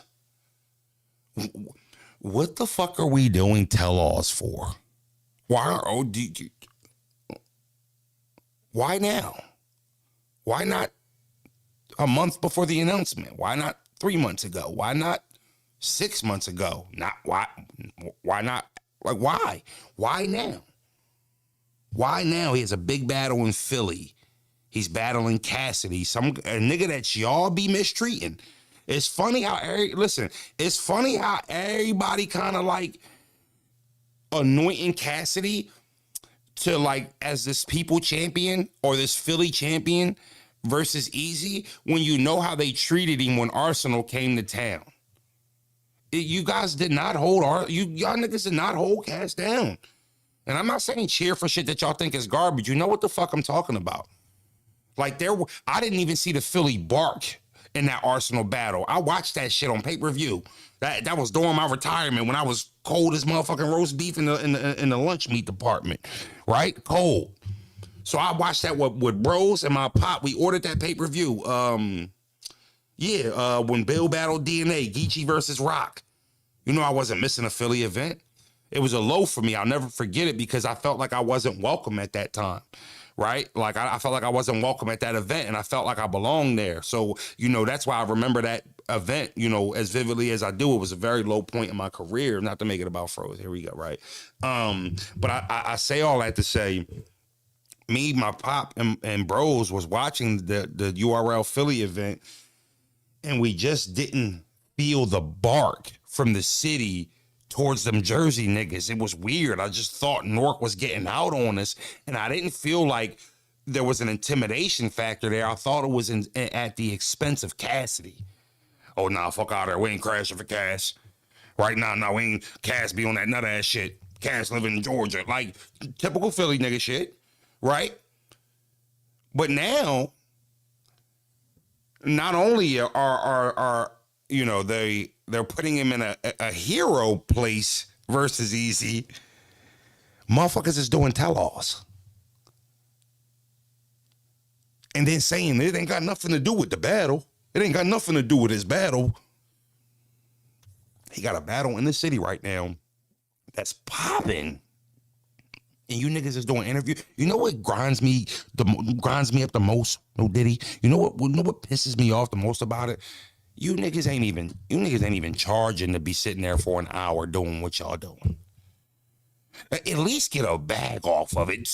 What the fuck are we doing tell-alls for? Why now? Why not a month before the announcement? Why not 3 months ago? Why not 6 months ago? Why not? Like, why? Why now? Why now? He has a big battle in Philly. He's battling Cassidy, a nigga that y'all be mistreating. It's funny how it's funny how everybody kind of like anointing Cassidy to like as this people champion or this Philly champion versus Easy when you know how they treated him when Arsenal came to town. You guys did not hold y'all niggas did not hold Cass down. And I'm not saying cheer for shit that y'all think is garbage. You know what the fuck I'm talking about. Like I didn't even see the Philly bark in that Arsenal battle. I watched that shit on pay-per-view. That was during my retirement when I was cold as motherfucking roast beef in the lunch meat department. Right? Cold. So I watched that with bros and my pop. We ordered that pay-per-view. When Bill battled DNA, Geechee versus Rock. You know I wasn't missing a Philly event. It was a low for me. I'll never forget it because I felt like I wasn't welcome at that time. Right? Like I felt like I wasn't welcome at that event and I felt like I belonged there. So, you know, that's why I remember that event, you know, as vividly as I do. It was a very low point in my career, not to make it about Froze. Here we go, right? But I say all that to say, me, my pop, and bros was watching the URL Philly event, and we just didn't feel the bark from the city towards them Jersey niggas. It was weird. I just thought Newark was getting out on us, and I didn't feel like there was an intimidation factor there. I thought it was at the expense of Cassidy. Oh, nah, fuck out of there. We ain't crashing for Cass. Right now, we ain't Cass be on that nut ass shit. Cass living in Georgia. Like, typical Philly nigga shit. Right? But now, not only are you know, they're putting him in a hero place versus Easy, motherfuckers is doing tell-alls. And then saying it ain't got nothing to do with the battle. It ain't got nothing to do with his battle. He got a battle in the city right now that's popping. And you niggas is doing interviews. You know what grinds me up the most? No Diddy. You know what pisses me off the most about it? You niggas ain't even charging to be sitting there for an hour doing what y'all doing. At least get a bag off of it.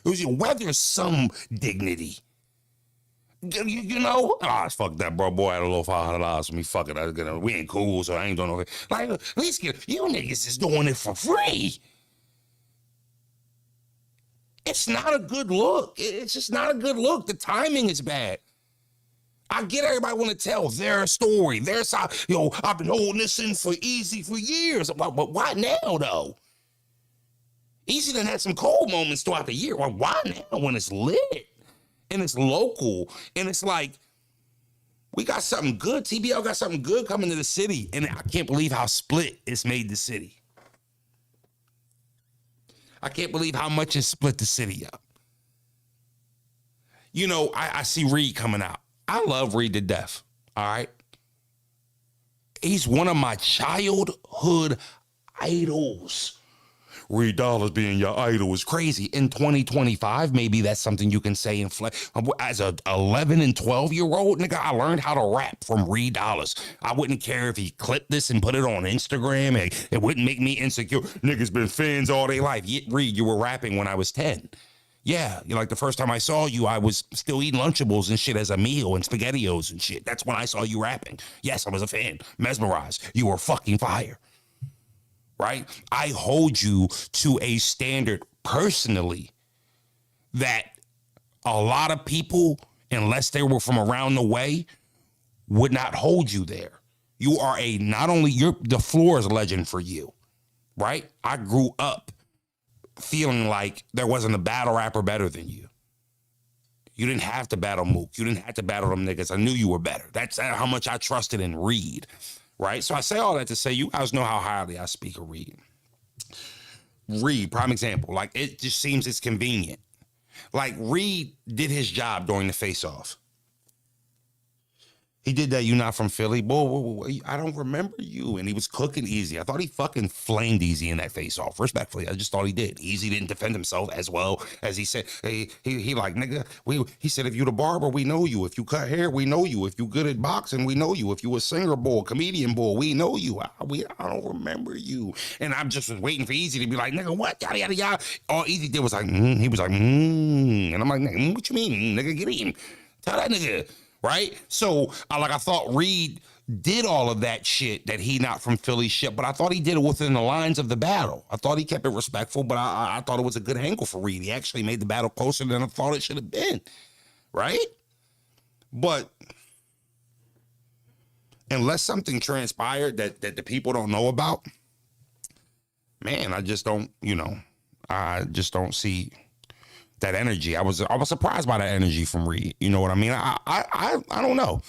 Whether some dignity. You know? Fuck that, bro. Boy, I had a little $500 for me. Fuck it. We ain't cool, so I ain't doing no. Like, at least you niggas is doing it for free. It's not a good look. It's just not a good look. The timing is bad. I get everybody want to tell their story. Their side. I've been holding this in for Easy for years. But why now, though? Easy done had some cold moments throughout the year. Well, why now when it's lit and it's local and it's like, we got something good. TBL got something good coming to the city. And I can't believe how split it's made the city. I can't believe how much it split the city up. I see Reed coming out. I love Reed to death. All right. He's one of my childhood idols. Reed Dollaz being your idol is crazy. In 2025, maybe that's something you can say as a 11 and 12-year-old, nigga, I learned how to rap from Reed Dollaz. I wouldn't care if he clipped this and put it on Instagram. It wouldn't make me insecure. Niggas been fans all day life. Reed, you were rapping when I was 10. Yeah, like the first time I saw you, I was still eating Lunchables and shit as a meal and SpaghettiOs and shit. That's when I saw you rapping. Yes, I was a fan. Mesmerized. You were fucking fire. Right? I hold you to a standard personally that a lot of people, unless they were from around the way, would not hold you there. You are the floor is a legend for you, right? I grew up feeling like there wasn't a battle rapper better than you. You didn't have to battle Mook. You didn't have to battle them niggas. I knew you were better. That's how much I trusted in Reed. Right? So I say all that to say you guys know how highly I speak of Reed. Reed, prime example. Like, it just seems it's convenient. Like, Reed did his job during the face-off. He did that, you not from Philly? Boy, I don't remember you. And he was cooking Easy. I thought he fucking flamed Easy in that face-off. Respectfully, I just thought he did. Easy didn't defend himself as well as he said. He like, nigga, he said, if you the barber, we know you. If you cut hair, we know you. If you good at boxing, we know you. If you a singer boy, comedian boy, we know you. I don't remember you. And I'm just waiting for Easy to be like, nigga, what? Yada, yada, yada. All Easy did was like, he was like, And I'm like, nigga, what you mean? Nigga, get him. Tell that nigga. Right? So I thought Reed did all of that shit that he not from Philly shit, but I thought he did it within the lines of the battle. I thought he kept it respectful, but I thought it was a good angle for Reed. He actually made the battle closer than I thought it should have been. Right? But unless something transpired that the people don't know about, man, I just don't see that energy. I was surprised by that energy from Reed. You know what I mean? I don't know.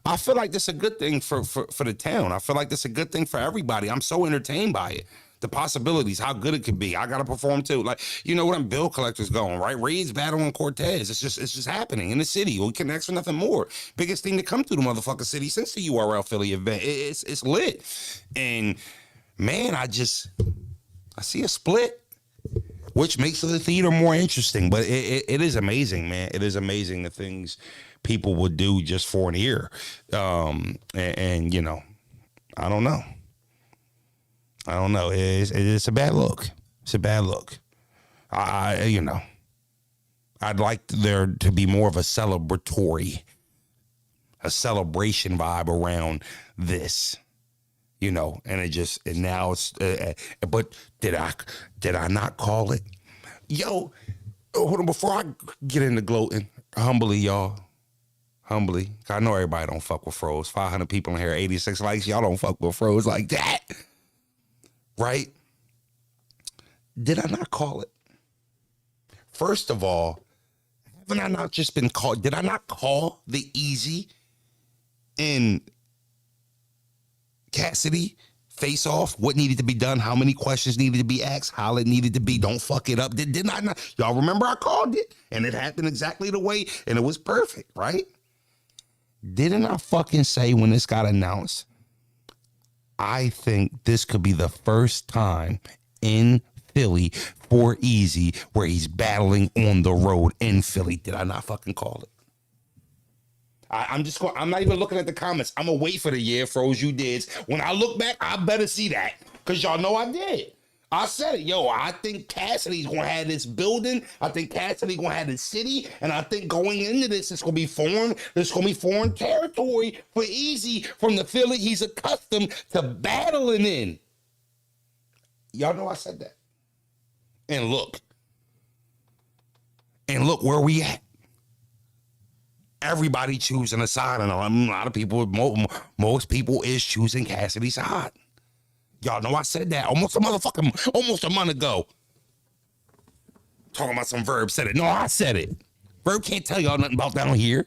I feel like this is a good thing for the town. I feel like this is a good thing for everybody. I'm so entertained by it. The possibilities, how good it could be. I gotta perform too. Like, you know what? I'm bill collectors going, right? Reed's battling Cortez. It's just happening in the city. We can ask for nothing more. Biggest thing to come through the motherfucking city since the URL Philly event. It's lit. And man, I see a split, which makes the theater more interesting. But it is amazing, man. It is amazing the things people would do just for an ear. And you know, I don't know. It's a bad look. It's a bad look. I'd like there to be more of a celebration vibe around this. You know, and now it's, but did I not call it? Yo, hold on, before I get into gloating, humbly, y'all, I know everybody don't fuck with Froze. 500 people in here, 86 likes, y'all don't fuck with Froze like that, right? Did I not call it? First of all, haven't I not just been called, did I not call the Easy in Cassidy face off, what needed to be done, how many questions needed to be asked, how it needed to be, don't fuck it up? Did I not? Y'all remember I called it and it happened exactly the way and it was perfect, right? Didn't I fucking say when this got announced, I think this could be the first time in Philly for Easy where he's battling on the road in Philly? Did I not fucking call it? I'm not even looking at the comments. I'm gonna wait for the year Froze you did. When I look back, I better see that, because y'all know I did. I said it. Yo, I think Cassidy's gonna have this building. I think Cassidy gonna have this city, and I think going into this, it's gonna be foreign. There's gonna be foreign territory for Easy from the Philly he's accustomed to battling in. Y'all know I said that. And look where we at. everybody choosing a side, and a lot of people, most people is choosing Cassidy's side. Y'all know I said that almost a month ago. Talking about some Verb said it. No, I said it. Verb can't tell y'all nothing about down here.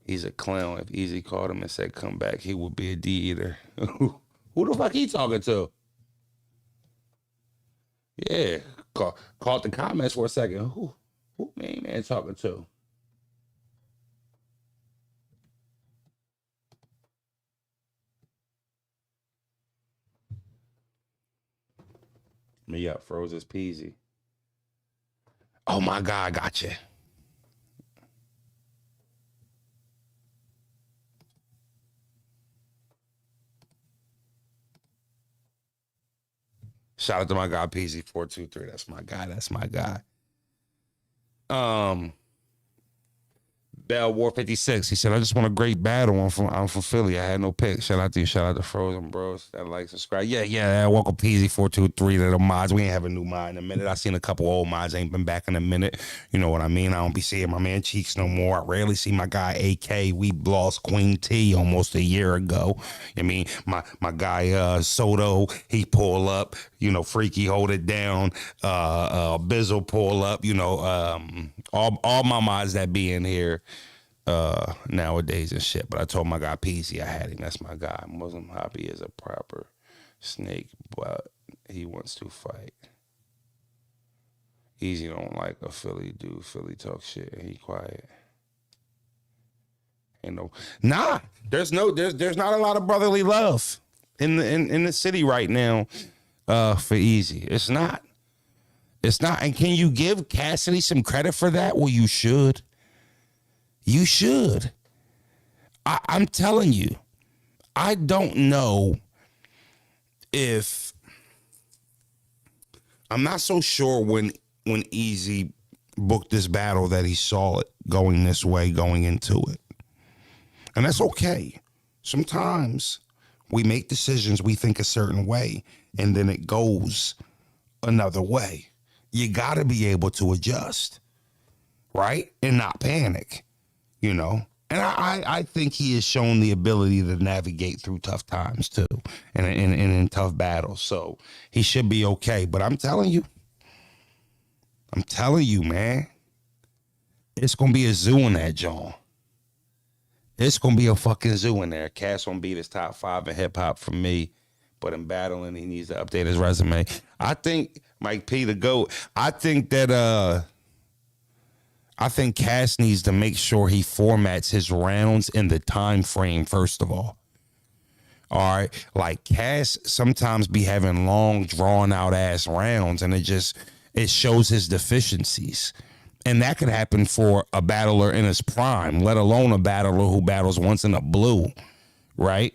He's a clown. If Easy called him and said come back, he would be a D-eater. Who the fuck he talking to? Yeah, caught the comments for a second. Who man talking to? Me up, Frozen's peasy. Oh my God, I gotcha. Shout out to my guy Peasy423. That's my guy. That's my guy. Bell War 56. He said, I just want a great battle. I'm from Philly. I had no pick. Shout out to you. Shout out to Frozen Bros. That like, subscribe. Yeah. Welcome Peasy423 to the mods. We ain't have a new mod in a minute. I seen a couple old mods. Ain't been back in a minute. You know what I mean? I don't be seeing my man Cheeks no more. I rarely see my guy AK. We lost Queen T almost a year ago. I mean, my guy Soto, he pull up. You know, Freaky hold it down. Bizzle pull up. You know, all my mods that be in here nowadays and shit. But I told my guy Peasy I had him. That's my guy. Muslim Hobby is a proper snake, but he wants to fight. Easy don't like a Philly dude. Philly talk shit and he quiet. Ain't no there's not a lot of brotherly love in the city right now for Easy. It's not. And can you give Cassidy some credit for that? Well, you should. You should. I'm telling you, I don't know if I'm not so sure when Easy booked this battle that he saw it going this way, going into it. And that's okay. Sometimes we make decisions, we think a certain way, and then it goes another way. You got to be able to adjust, right? And not panic, you know? And I think he has shown the ability to navigate through tough times, too, and in tough battles. So he should be okay. But I'm telling you, man, it's going to be a zoo in that joint. It's going to be a fucking zoo in there. Cass won't beat his top 5 in hip-hop for me. But in battling, he needs to update his resume. I think Mike P, the GOAT, I think Cass needs to make sure he formats his rounds in the time frame, first of all. All right? Like, Cass sometimes be having long, drawn-out ass rounds, and it shows his deficiencies. And that could happen for a battler in his prime, let alone a battler who battles once in a blue, right?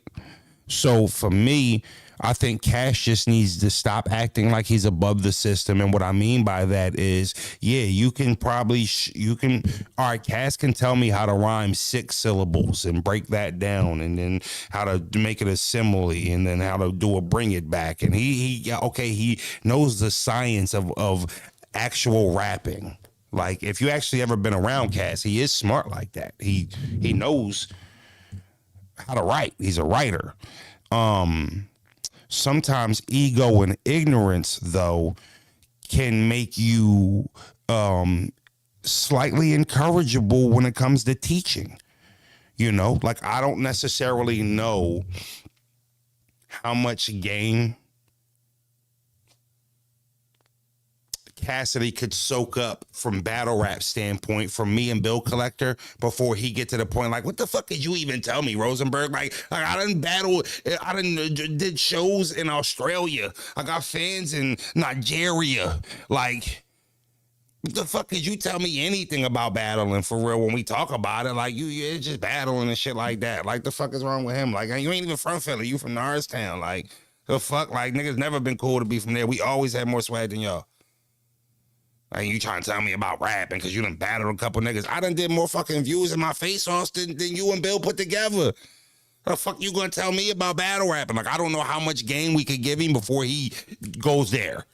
So for me, I think Cass just needs to stop acting like he's above the system. And what I mean by that is, yeah, you can probably, all right, Cass can tell me how to rhyme 6 syllables and break that down, and then how to make it a simile, and then how to do a bring it back. And he knows the science of actual rapping. Like, if you actually ever been around Cass, he is smart like that. He knows how to write. He's a writer. Sometimes ego and ignorance, though, can make you slightly incorrigible when it comes to teaching. You know, like, I don't necessarily know how much game Cassidy could soak up from battle rap standpoint from me and Bill Collector before he get to the point like, what the fuck did you even tell me, Rosenberg? Like I done did shows in Australia. I got fans in Nigeria. Like, what the fuck did you tell me anything about battling for real when we talk about it? Like, it's just battling and shit like that. Like, the fuck is wrong with him? Like, you ain't even from Philly. You from Norristown. Like, the fuck? Like, niggas never been cool to be from there. We always had more swag than y'all. Like, you trying to tell me about rapping because you done battled a couple niggas. I done did more fucking views in my face offs than you and Bill put together. How the fuck you gonna tell me about battle rapping? Like, I don't know how much game we could give him before he goes there.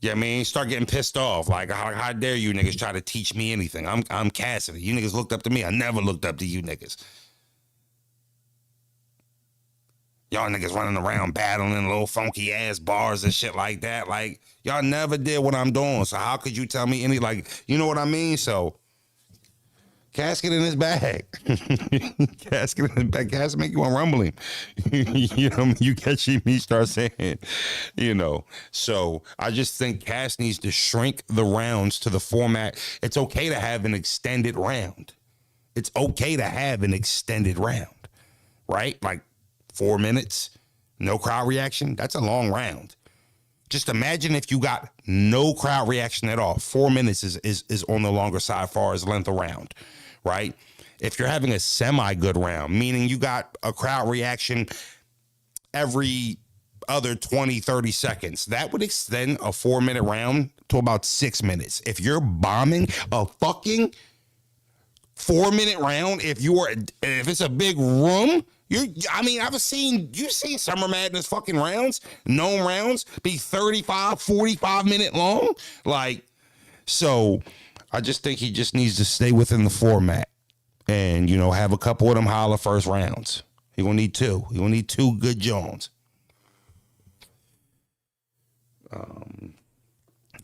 Yeah, I mean, start getting pissed off. Like, how dare you niggas try to teach me anything? I'm Cassidy. You niggas looked up to me. I never looked up to you niggas. Y'all niggas running around battling little funky ass bars and shit like that. Like, y'all never did what I'm doing. So how could you tell me any, like, you know what I mean? So, casket in his bag. Casket in his bag. Casket make you want rumbling. You know, you catch me start saying, you know. So I just think Cass needs to shrink the rounds to the format. It's okay to have an extended round. It's okay to have an extended round, right? Like 4 minutes, no crowd reaction. That's a long round. Just imagine if you got no crowd reaction at all. 4 minutes is on the longer side as far as length of round, right? If you're having a semi-good round, meaning you got a crowd reaction every other 20, 30 seconds, that would extend a 4 minute round to about 6 minutes. If you're bombing a fucking 4 minute round, if it's a big room, you've seen Summer Madness fucking rounds, known rounds, be 35, 45 minute long. Like, so I just think he just needs to stay within the format and, you know, have a couple of them holler first rounds. He gonna need two. He gonna need two good Jones.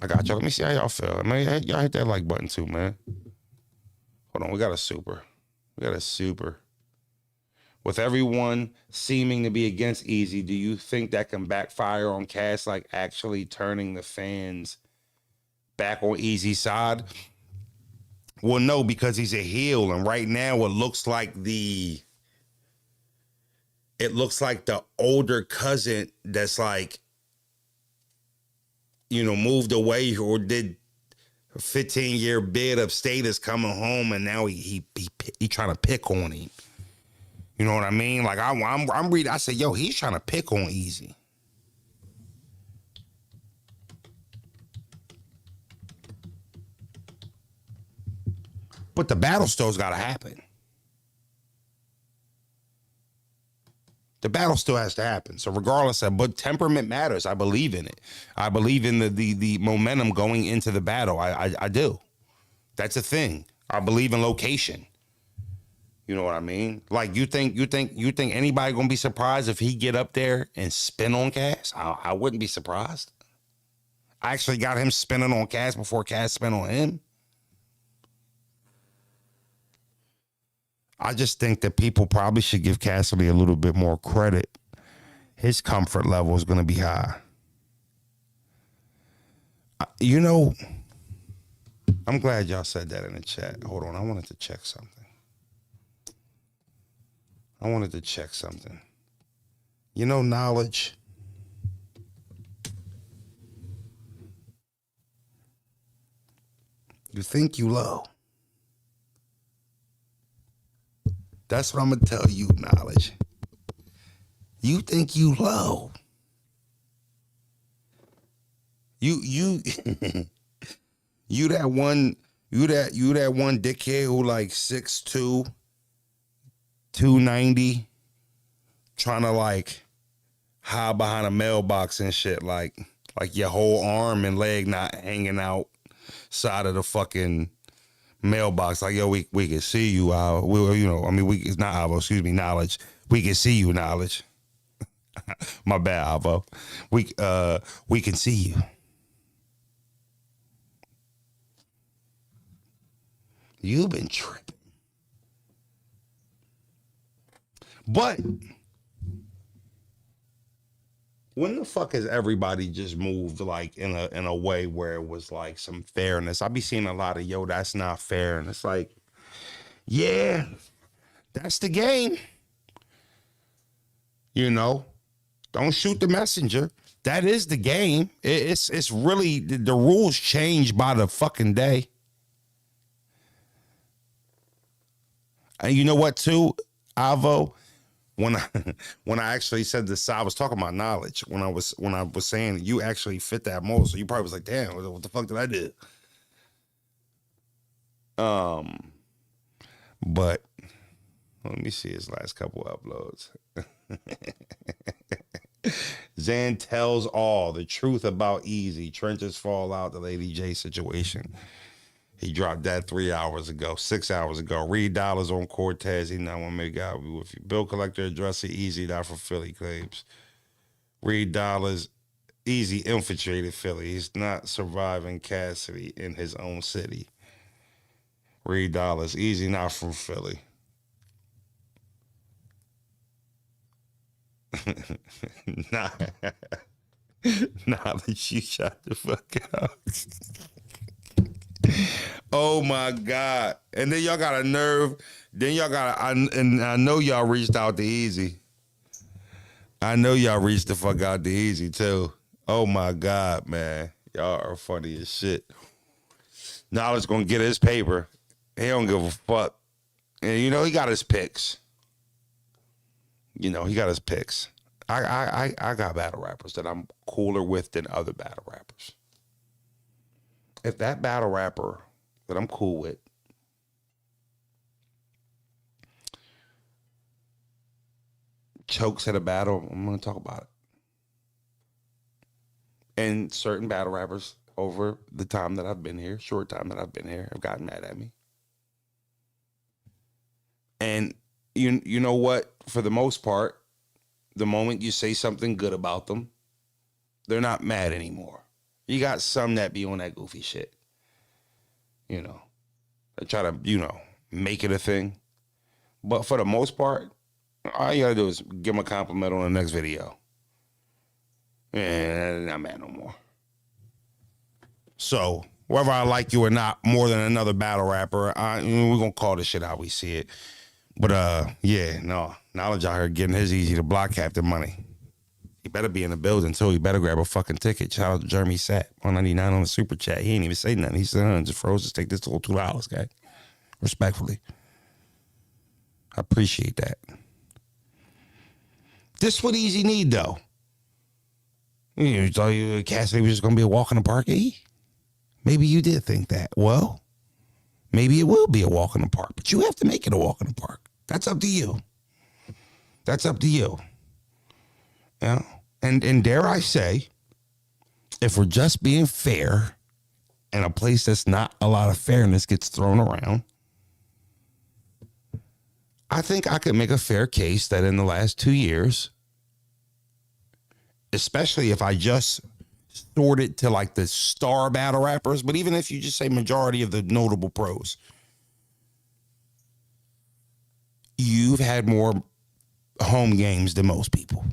I got y'all. Let me see how y'all feel. Man, y'all hit that like button too, man. Hold on, we got a super. With everyone seeming to be against Easy, do you think that can backfire on Cass, like actually turning the fans back on Easy's side? Well, no, because he's a heel, and right now it looks like the older cousin that's like, you know, moved away or did a 15-year bid of status coming home, and now he trying to pick on him. You know what I mean? Like I'm reading. I said, yo, he's trying to pick on Easy. But the battle still's got to happen. The battle still has to happen. So regardless of, but temperament matters. I believe in it. I believe in the momentum going into the battle. I do. That's a thing. I believe in location. You know what I mean? Like, you think anybody gonna be surprised if he get up there and spin on Cass? I wouldn't be surprised. I actually got him spinning on Cass before Cass spin on him. I just think that people probably should give Cassidy a little bit more credit. His comfort level is going to be high. You know, I'm glad y'all said that in the chat. Hold on, I wanted to check something. You know, knowledge. You think you low. That's what I'm going to tell you, knowledge. You think you low. You you that one dickhead who like 6'2", 290, trying to like hide behind a mailbox and shit, like your whole arm and leg not hanging out side of the fucking mailbox. Like, yo, we can see you. It's not Avo, excuse me, knowledge. We can see you, knowledge. My bad, Avo. We can see you. You've been tripping. But when the fuck has everybody just moved like in a way where it was like some fairness? I be seeing a lot of, yo, that's not fair. And it's like, yeah, that's the game. You know, don't shoot the messenger. That is the game. It's really, the rules change by the fucking day. And you know what too, Avo? When I actually said this, I was talking about knowledge. When I was saying you actually fit that mold, so you probably was like, damn, what the fuck did I do? But let me see his last couple uploads. Zan tells all the truth about Easy. Trenches fall out, the Lady J situation. He dropped that 3 hours ago, 6 hours ago. Reed Dollars on Cortez. He not want to make out with you. Bill Collector addressing Easy, not from Philly claims. Reed Dollars, Easy infiltrated Philly. He's not surviving Cassidy in his own city. Reed Dollars, Easy not from Philly. nah, she shot the fuck out. Oh my God. And then y'all got a nerve. Then y'all got and I know y'all reached out to Easy. I know y'all reached the fuck out to Easy too. Oh my God, man. Y'all are funny as shit. Knowledge gonna get his paper. He don't give a fuck. And you know, he got his picks. You know, he got his picks. I got battle rappers that I'm cooler with than other battle rappers. If that battle rapper that I'm cool with chokes at a battle, I'm going to talk about it. And certain battle rappers over the time that I've been here, short time that I've been here, have gotten mad at me. And you know what? For the most part, the moment you say something good about them, they're not mad anymore. You got some that be on that goofy shit. You know, they try to, make it a thing. But for the most part, all you gotta do is give them a compliment on the next video. And not mad no more. So, whether I like you or not more than another battle rapper, we're gonna call this shit how we see it. But Knowledge out here getting his Easy to block captain money. He better be in the building too. He better grab a fucking ticket. Shout out to Jeremy Sapp, 199 on the super chat. He ain't even say nothing. He said, just froze. Just take this whole $2, guy. Respectfully. I appreciate that. This what Easy need though. You thought Cassidy was just gonna be a walk in the park, eh? Maybe you did think that. Well, maybe it will be a walk in the park, but you have to make it a walk in the park. That's up to you. That's up to you. Yeah. And dare I say, if we're just being fair and a place that's not a lot of fairness gets thrown around, I think I could make a fair case that in the last 2 years, especially if I just sort it to like the star battle rappers, but even if you just say majority of the notable pros, you've had more home games than most people.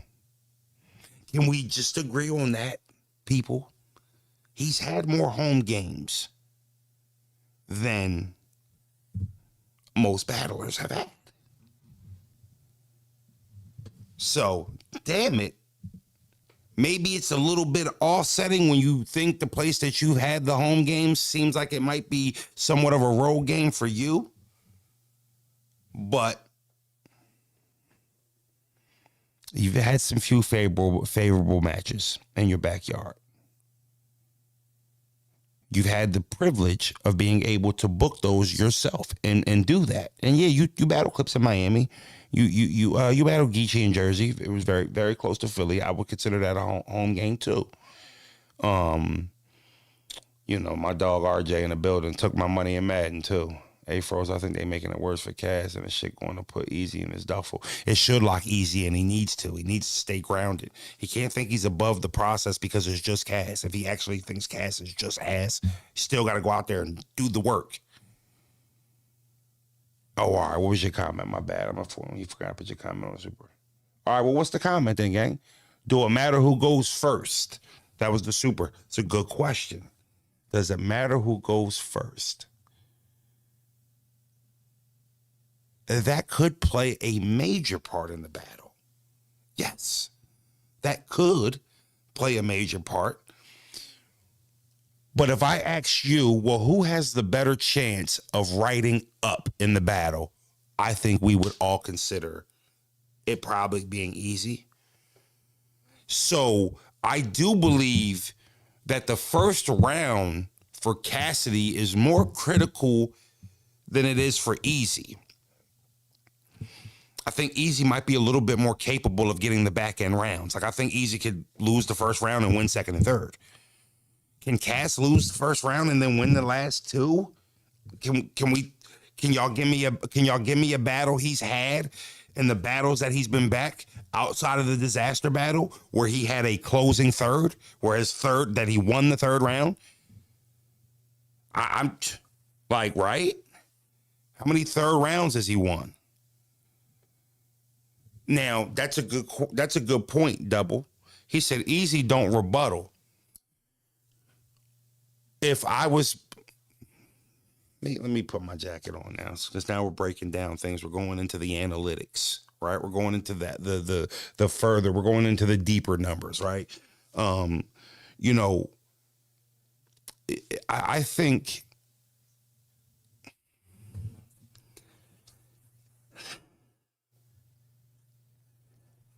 Can we just agree on that, people? He's had more home games than most battlers have had. So, damn it. Maybe it's a little bit offsetting when you think the place that you've had the home games seems like it might be somewhat of a road game for you. But you've had some few favorable matches in your backyard. You've had the privilege of being able to book those yourself and do that. And yeah, you battle Clips in Miami. You battled Geechee in Jersey. It was very, very close to Philly. I would consider that a home game too. My dog RJ in the building took my money in Madden too. Hey, Froze, I think they making it worse for Cass and the shit going to put Easy in his duffel. It should lock Easy, and he needs to. He needs to stay grounded. He can't think he's above the process because it's just Cass. If he actually thinks Cass is just ass, he still got to go out there and do the work. Oh, all right. What was your comment? My bad. I'm a fool. You forgot to put your comment on Super. All right. Well, what's the comment then, gang? Do it matter who goes first? That was the Super. It's a good question. Does it matter who goes first? That could play a major part in the battle. Yes, that could play a major part. But if I ask you, well, who has the better chance of riding up in the battle? I think we would all consider it probably being Easy. So I do believe that the first round for Cassidy is more critical than it is for Easy. I think Easy might be a little bit more capable of getting the back end rounds. Like I think Easy could lose the first round and win second and third. Can Cass lose the first round and then win the last two? Can y'all give me a battle he's had in the battles that he's been back outside of the disaster battle where he had a closing third, where his third that he won the third round? I'm like, right? How many third rounds has he won? Now, that's a good point, Double. He said, Easy don't rebuttal. If I was... Let me put my jacket on now, because now we're breaking down things. We're going into the analytics, right? We're going into that, the further, we're going into the deeper numbers, right? You know, I think...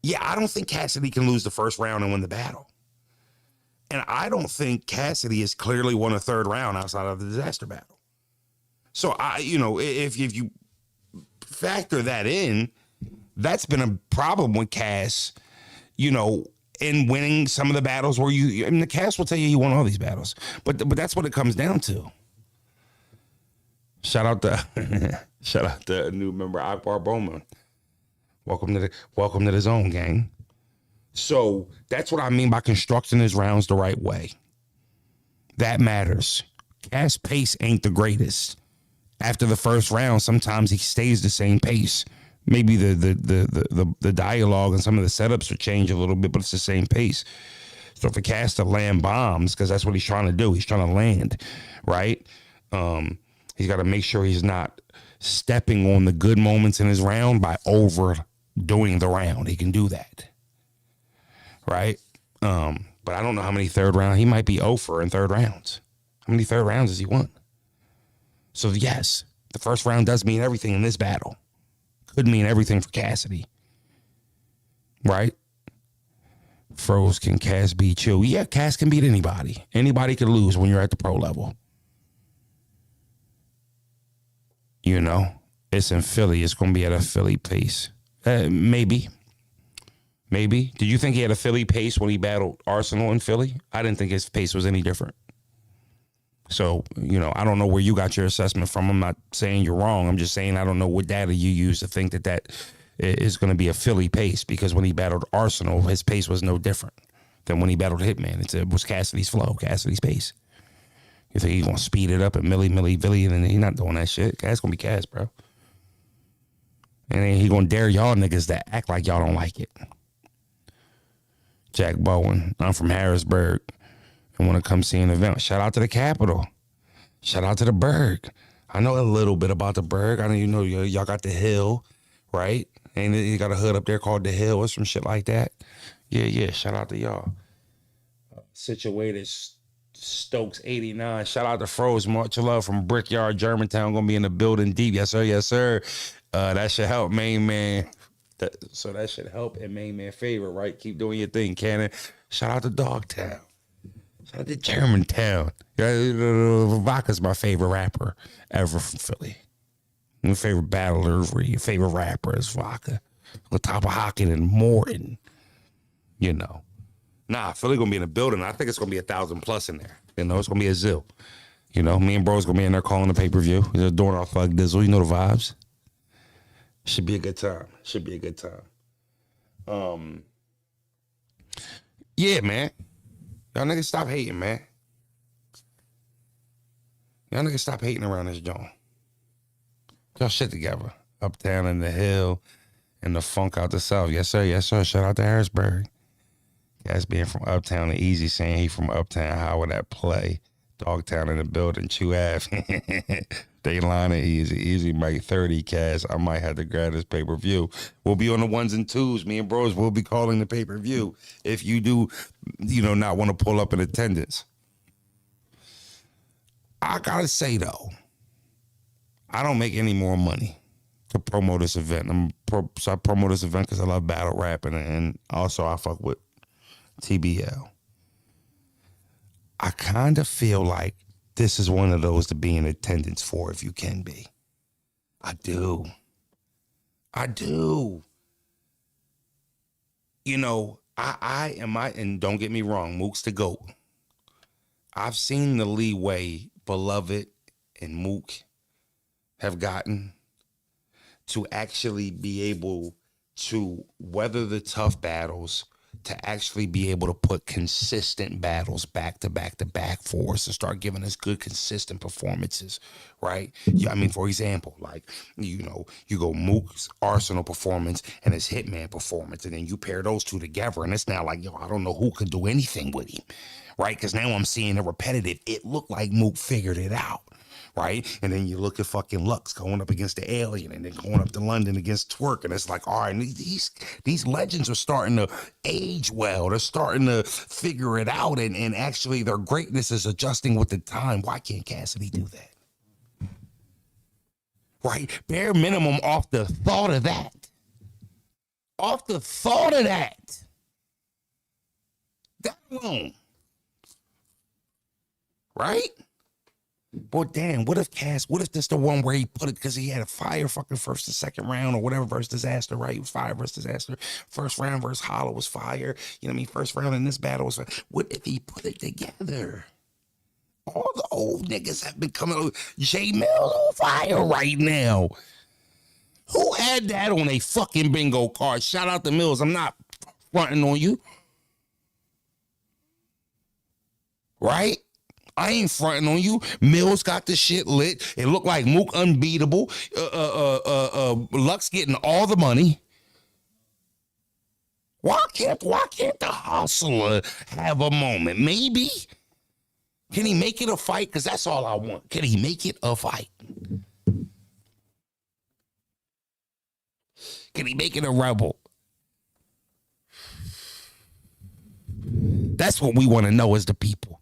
Yeah, I don't think Cassidy can lose the first round and win the battle. And I don't think Cassidy has clearly won a third round outside of the disaster battle. So, if you factor that in, that's been a problem with Cass, in winning some of the battles where the Cass will tell you he won all these battles. But that's what it comes down to. Shout out to a new member, Akbar Bowman. Welcome to the zone, gang. So that's what I mean by constructing his rounds the right way. That matters. Cass' pace ain't the greatest. After the first round, sometimes he stays the same pace. Maybe the dialogue and some of the setups will change a little bit, but it's the same pace. So for Cass to land bombs, because that's what he's trying to do, he's trying to land, right? He's got to make sure he's not stepping on the good moments in his round by overdoing the round. He can do that, right? But I don't know how many third round. He might be over in third rounds. How many third rounds has he won? So yes, the first round does mean everything in this battle. Could mean everything for Cassidy, right? Froze, can Cass beat you? Yeah, Cass can beat anybody. Anybody can lose when you're at the pro level. It's in Philly. It's going to be at a Philly pace. Maybe. Did you think he had a Philly pace when he battled Arsenal in Philly? I didn't think his pace was any different. So, I don't know where you got your assessment from. I'm not saying you're wrong. I'm just saying I don't know what data you use to think that is going to be a Philly pace, because when he battled Arsenal, his pace was no different than when he battled Hitman. It was Cassidy's flow, Cassidy's pace. You think he's going to speed it up at Millie, Billy, and he's not doing that shit. Cass going to be Cass, bro. And then he going to dare y'all niggas that act like y'all don't like it. Jack Bowen, I'm from Harrisburg. I want to come see an event. Shout out to the Capitol. Shout out to the Berg. I know a little bit about the Berg. I know y'all got the Hill, right? And you got a hood up there called the Hill or some shit like that. Yeah. Shout out to y'all. Situated Stokes 89. Shout out to Froze. Much love from Brickyard, Germantown. Gonna be in the building deep. Yes, sir. That should help, main man. That should help in main man favor, right? Keep doing your thing, Cannon. Shout out to Dogtown. Shout out to Germantown. Vodka's my favorite rapper ever from Philly. My favorite battler, your favorite rapper is Vodka. On top of Hocking and Morton. Philly gonna be in the building. I think it's gonna be 1,000+ in there. It's gonna be a zill. Me and bro's gonna be in there calling the pay-per-view. We're doing our thug dizzle. You know the vibes. Should be a good time. Yeah, man. Y'all niggas stop hating, man. Y'all niggas stop hating around this joint. Y'all shit together. Uptown in the Hill and the funk out the South. Yes, sir. Shout out to Harrisburg. Guys being from Uptown and Easy saying he from Uptown. How would that play? Dogtown in the building. Chew Ave. They line it Easy make 30 cash. I might have to grab this pay-per-view. We'll be on the ones and twos. Me and bros will be calling the pay-per-view. If you do, not want to pull up in attendance. I gotta say though, I don't make any more money to promote this event. So I promote this event because I love battle rap and also I fuck with TBL. I kind of feel like this is one of those to be in attendance for if you can be. I do. I do. You know, and don't get me wrong, Mook's the GOAT. I've seen the leeway Beloved and Mook have gotten to actually be able to weather the tough battles, to actually be able to put consistent battles back to back to back for us and start giving us good, consistent performances, right? Yeah, I mean, for example, like, you know, you go Mook's Arsenal performance and his Hitman performance, and then you pair those two together, and it's now like, yo, I don't know who could do anything with him, right? Because now I'm seeing the repetitive. It looked like Mook figured it out. Right? And then you look at fucking Lux going up against the Alien and then going up to London against Twerk. And it's like, all right, these legends are starting to age well. They're starting to figure it out. And actually their greatness is adjusting with the time. Why can't Cassidy do that? Right? Bare minimum off the thought of that. Off the thought of that. That alone. Right? But damn, what if this the one where he put it because he had a fire fucking first and second round or whatever versus Disaster, right? It was fire versus Disaster. First round versus Hollow was fire. You know what I mean? First round in this battle was fire. What if he put it together? All the old niggas have been coming. J Millz on fire right now. Who had that on a fucking bingo card? Shout out to Millz. I'm not fronting on you. Right? I ain't fronting on you. Millz got the shit lit. It looked like Mook unbeatable. Lux getting all the money. Why can't the hustler have a moment? Maybe. Can he make it a fight? Because that's all I want. Can he make it a fight? Can he make it a rebel? That's what we want to know as the people.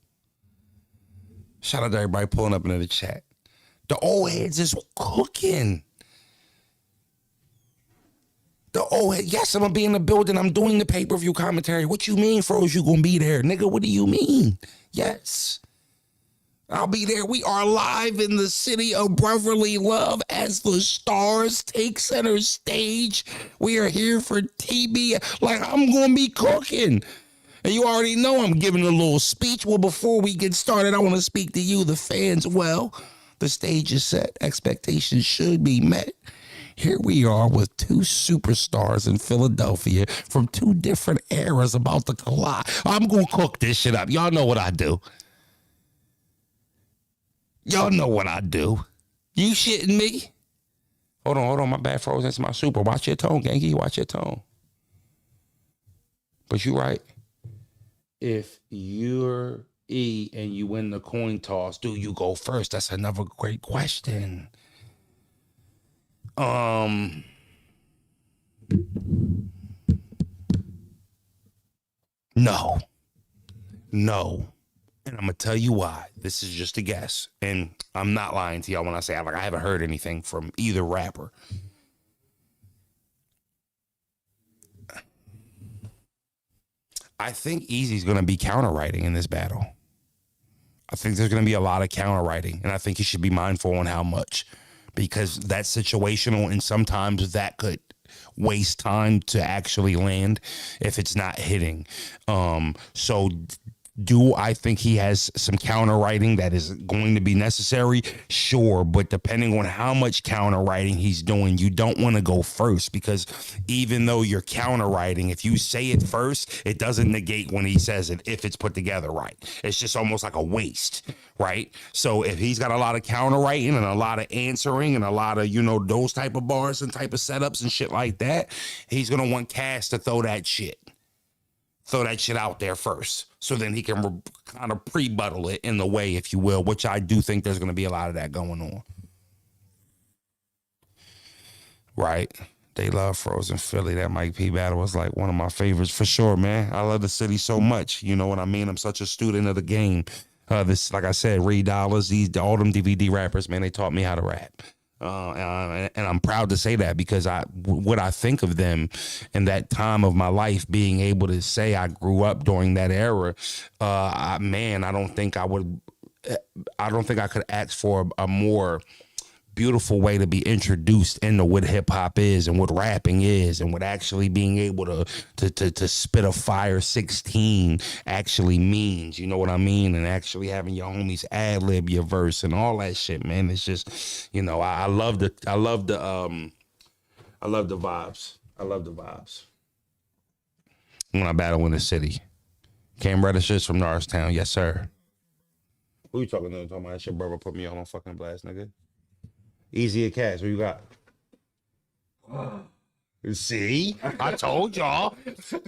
Shout out to everybody pulling up into the chat. The old heads is cooking. The old head. Yes, I'm going to be in the building. I'm doing the pay-per-view commentary. What you mean, Froze, you going to be there? Nigga, what do you mean? Yes. I'll be there. We are live in the city of brotherly love as the stars take center stage. We are here for TB. Like, I'm going to be cooking. And you already know I'm giving a little speech. Well, before we get started, I want to speak to you, the fans. Well, the stage is set. Expectations should be met. Here we are with two superstars in Philadelphia from two different eras about to collide. I'm going to cook this shit up. Y'all know what I do. Y'all know what I do. You shitting me? Hold on. My bad, Frozen. It's my super. Watch your tone, Gangy. Watch your tone. But you right. If you're E and you win the coin toss, do you go first? That's another great question. No. And I'm going to tell you why. This is just a guess. And I'm not lying to y'all when I say I haven't heard anything from either rapper. I think Easy's going to be counter-writing in this battle. I think there's going to be a lot of counter-writing, and I think you should be mindful on how much, because that's situational, and sometimes that could waste time to actually land if it's not hitting. So do I think he has some counter writing that is going to be necessary? Sure, but depending on how much counter writing he's doing, you don't want to go first, because even though you're counter writing, if you say it first, it doesn't negate when he says it if it's put together right. It's just almost like a waste, right? So if he's got a lot of counter writing and a lot of answering and a lot of, you know, those type of bars and type of setups and shit like that, he's going to want Cass to throw that shit out there first, so then he can kind of pre-buttle it in the way, if you will, which I do think there's going to be a lot of that going on. Right? They love Frozen Philly. That Mike P battle was like one of my favorites for sure, man. I love the city so much. You know what I mean? I'm such a student of the game. This, like I said, Reed Dollars, all them DVD rappers, man, they taught me how to rap. And I'm proud to say that, because what I think of them in that time of my life, being able to say I grew up during that era, I don't think I could ask for a more beautiful way to be introduced into what hip hop is and what rapping is and what actually being able to spit a fire 16 actually means. You know what I mean? And actually having your homies ad lib your verse and all that shit, man. It's just, you know, I love the vibes. I love the vibes. When I battle in the city. Cam Reddish is from Norristown, yes sir. Who you talking to? Talking about that shit, brother? Put me on fucking blast, nigga. Easy at cash. What you got? See, I told y'all.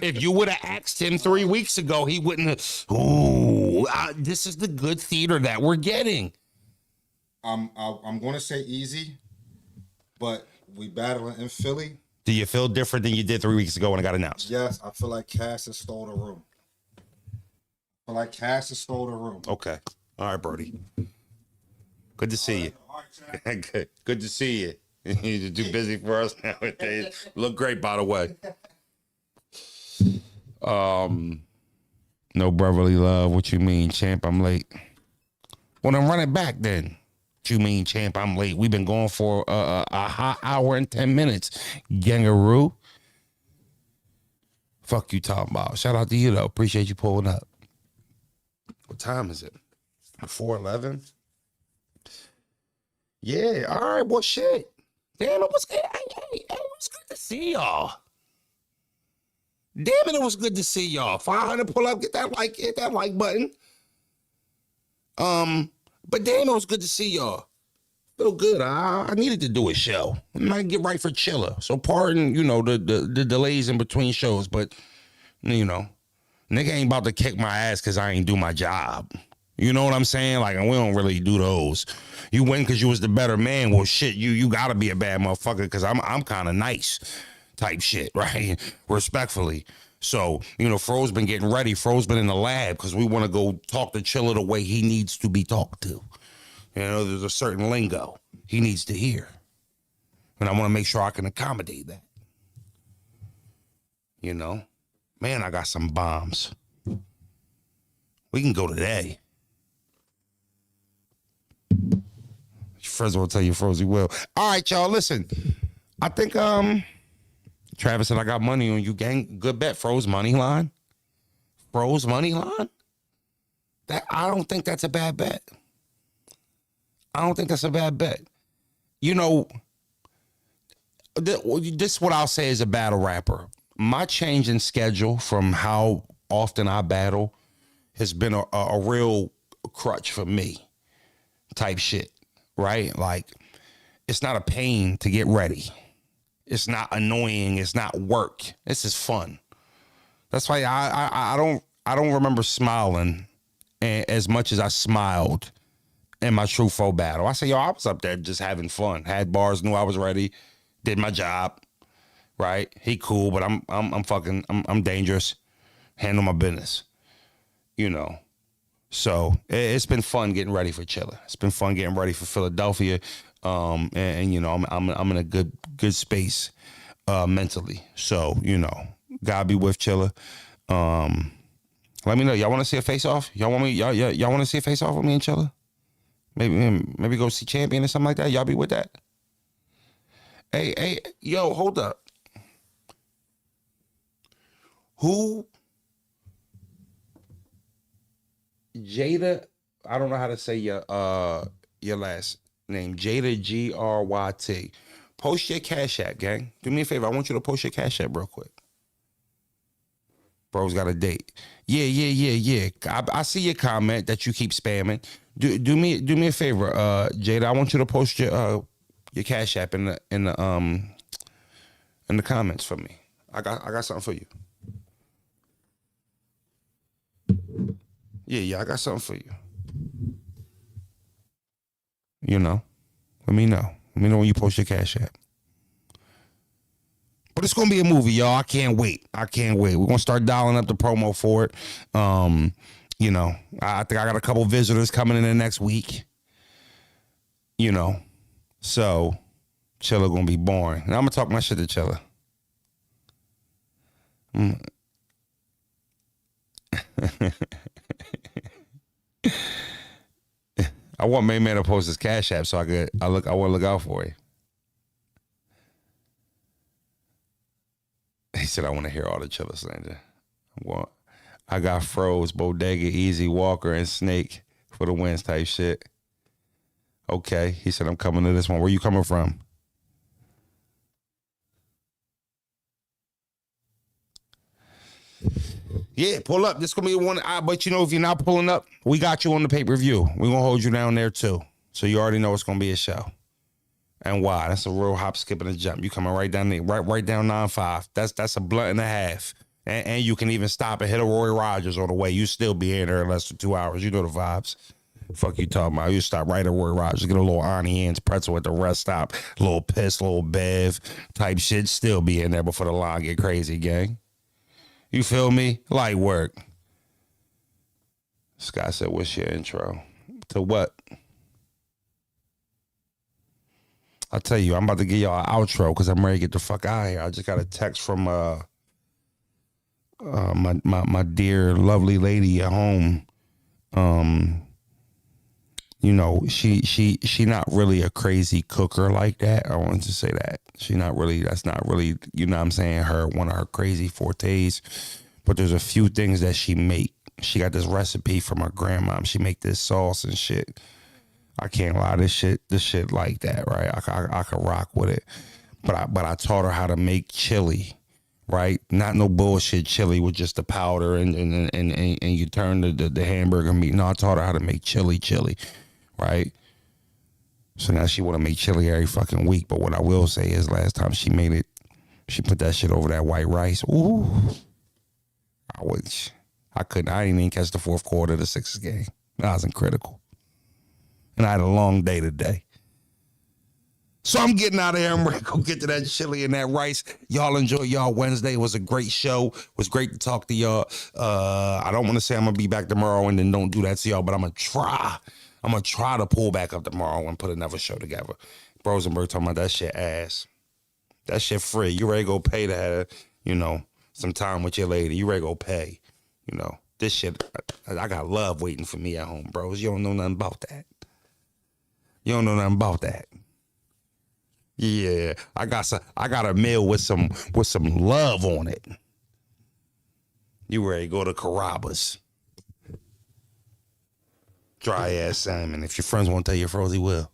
If you would have asked him 3 weeks ago, he wouldn't have. Ooh, this is the good theater that we're getting. I'm going to say easy, but we battling in Philly. Do you feel different than you did 3 weeks ago when it got announced? Yes, I feel like Cass has stole the room. Okay. All right, Brody. Good to see you. Good to see you. You're too busy for us nowadays. Look great, by the way. No brotherly love. What you mean, champ? I'm late. Well, then run it back then. What you mean, champ? I'm late. We've been going for a hot hour and 10 minutes. Gangaroo. Fuck you talking about. Shout out to you, though. Appreciate you pulling up. What time is it? 4:11. Yeah, all right, well, shit. Damn, it was good. Hey, it was good to see y'all. Damn it was good to see y'all. 500 pull up, hit that like button. But damn, it was good to see y'all. Feel good. I needed to do a show. I might get right for Chiller. So pardon, you know, the delays in between shows, but you know, nigga ain't about to kick my ass because I ain't do my job. You know what I'm saying? Like, and we don't really do those. You win because you was the better man. Well, shit, you gotta be a bad motherfucker because I'm kind of nice type shit, right? Respectfully. So, you know, Fro's been getting ready. Fro's been in the lab because we want to go talk to Chiller the way he needs to be talked to. You know, there's a certain lingo he needs to hear. And I want to make sure I can accommodate that. You know? Man, I got some bombs. We can go today. Friends will tell you Frozy will. All right, y'all, listen. I think Travis said I got money on you, gang. Good bet. Froze money line. Froze money line? I don't think that's a bad bet. You know, this is what I'll say as a battle rapper. My change in schedule from how often I battle has been a real crutch for me type shit, right? Like, it's not a pain to get ready. It's not annoying. It's not work. This is fun. That's why I don't remember smiling as much as I smiled in my True Foe battle. I say, yo, I was up there just having fun. Had bars, knew I was ready, did my job, right? He cool, but I'm dangerous. Handle my business, you know. So it's been fun getting ready for Chiller. It's been fun getting ready for Philadelphia, and you know I'm in a good space mentally. So you know, God be with Chiller. Let me know. Y'all want to see a face off? Y'all want to see a face off with me and Chiller? Maybe go see Champion or something like that. Y'all be with that? Hey, yo, hold up. Who? Jada, I don't know how to say your last name. Jada Gryt. Post your Cash App, gang. Do me a favor. I want you to post your Cash App real quick. Bro's got a date. Yeah. I see your comment that you keep spamming. Do me a favor, Jada. I want you to post your Cash App in the comments for me. I got something for you. Yeah, I got something for you. You know, let me know. Let me know when you post your Cash App. But it's gonna be a movie, y'all. I can't wait. We're gonna start dialing up the promo for it. You know, I think I got a couple visitors coming in the next week. You know, so Chiller gonna be boring. And I'm gonna talk my shit to Chiller. I want main man to post his Cash App so I want to look out for you. He said, I want to hear all the chiller slander. I got Froze, Bodega, Easy, Walker, and Snake for the wins type shit. Okay. He said, I'm coming to this one. Where you coming from? Yeah, pull up. This is going to be one. But you know, if you're not pulling up, we got you on the pay-per-view. We're going to hold you down there too. So you already know it's going to be a show. And why? That's a real hop, skip, and a jump. You coming right down there, right down 9-5. That's a blunt and a half. And you can even stop and hit a Roy Rogers on the way. You still be in there in less than 2 hours. You know the vibes. Fuck you talking about. You stop right at Roy Rogers, get a little Arnie Ann's pretzel at the rest stop, a little piss, a little bev type shit. Still be in there before the line get crazy, gang. You feel me? Light work. Scott said, what's your intro? To what? I'll tell you, I'm about to give y'all an outro because I'm ready to get the fuck out of here. I just got a text from my dear lovely lady at home. You know, she not really a crazy cooker like that. I wanted to say that. That's not really, you know what I'm saying, one of her crazy fortes. But there's a few things that she make. She got this recipe from her grandma. She make this sauce and shit. I can't lie, this shit like that, right? I could rock with it. But I taught her how to make chili, right? Not no bullshit chili with just the powder and you turn the hamburger meat. No, I taught her how to make chili, right? So now she want to make chili every fucking week. But what I will say is last time she made it, she put that shit over that white rice. Ooh. I didn't even catch the fourth quarter of the Sixers game. I was in critical. And I had a long day today. So I'm getting out of here. I'm ready to go get to that chili and that rice. Y'all enjoy y'all Wednesday. It was a great show. It was great to talk to y'all. I don't want to say I'm going to be back tomorrow and then don't do that to y'all, but I'm going to try. I'm going to try to pull back up tomorrow and put another show together. Frozenberg talking about that shit ass. That shit free. You ready to go pay to have, you know, some time with your lady. You ready to go pay. You know, this shit, I got love waiting for me at home, bros. You don't know nothing about that. You don't know nothing about that. Yeah, I got a meal with some love on it. You ready to go to Carrabba's? Dry ass salmon. If your friends won't tell you, Frozy will.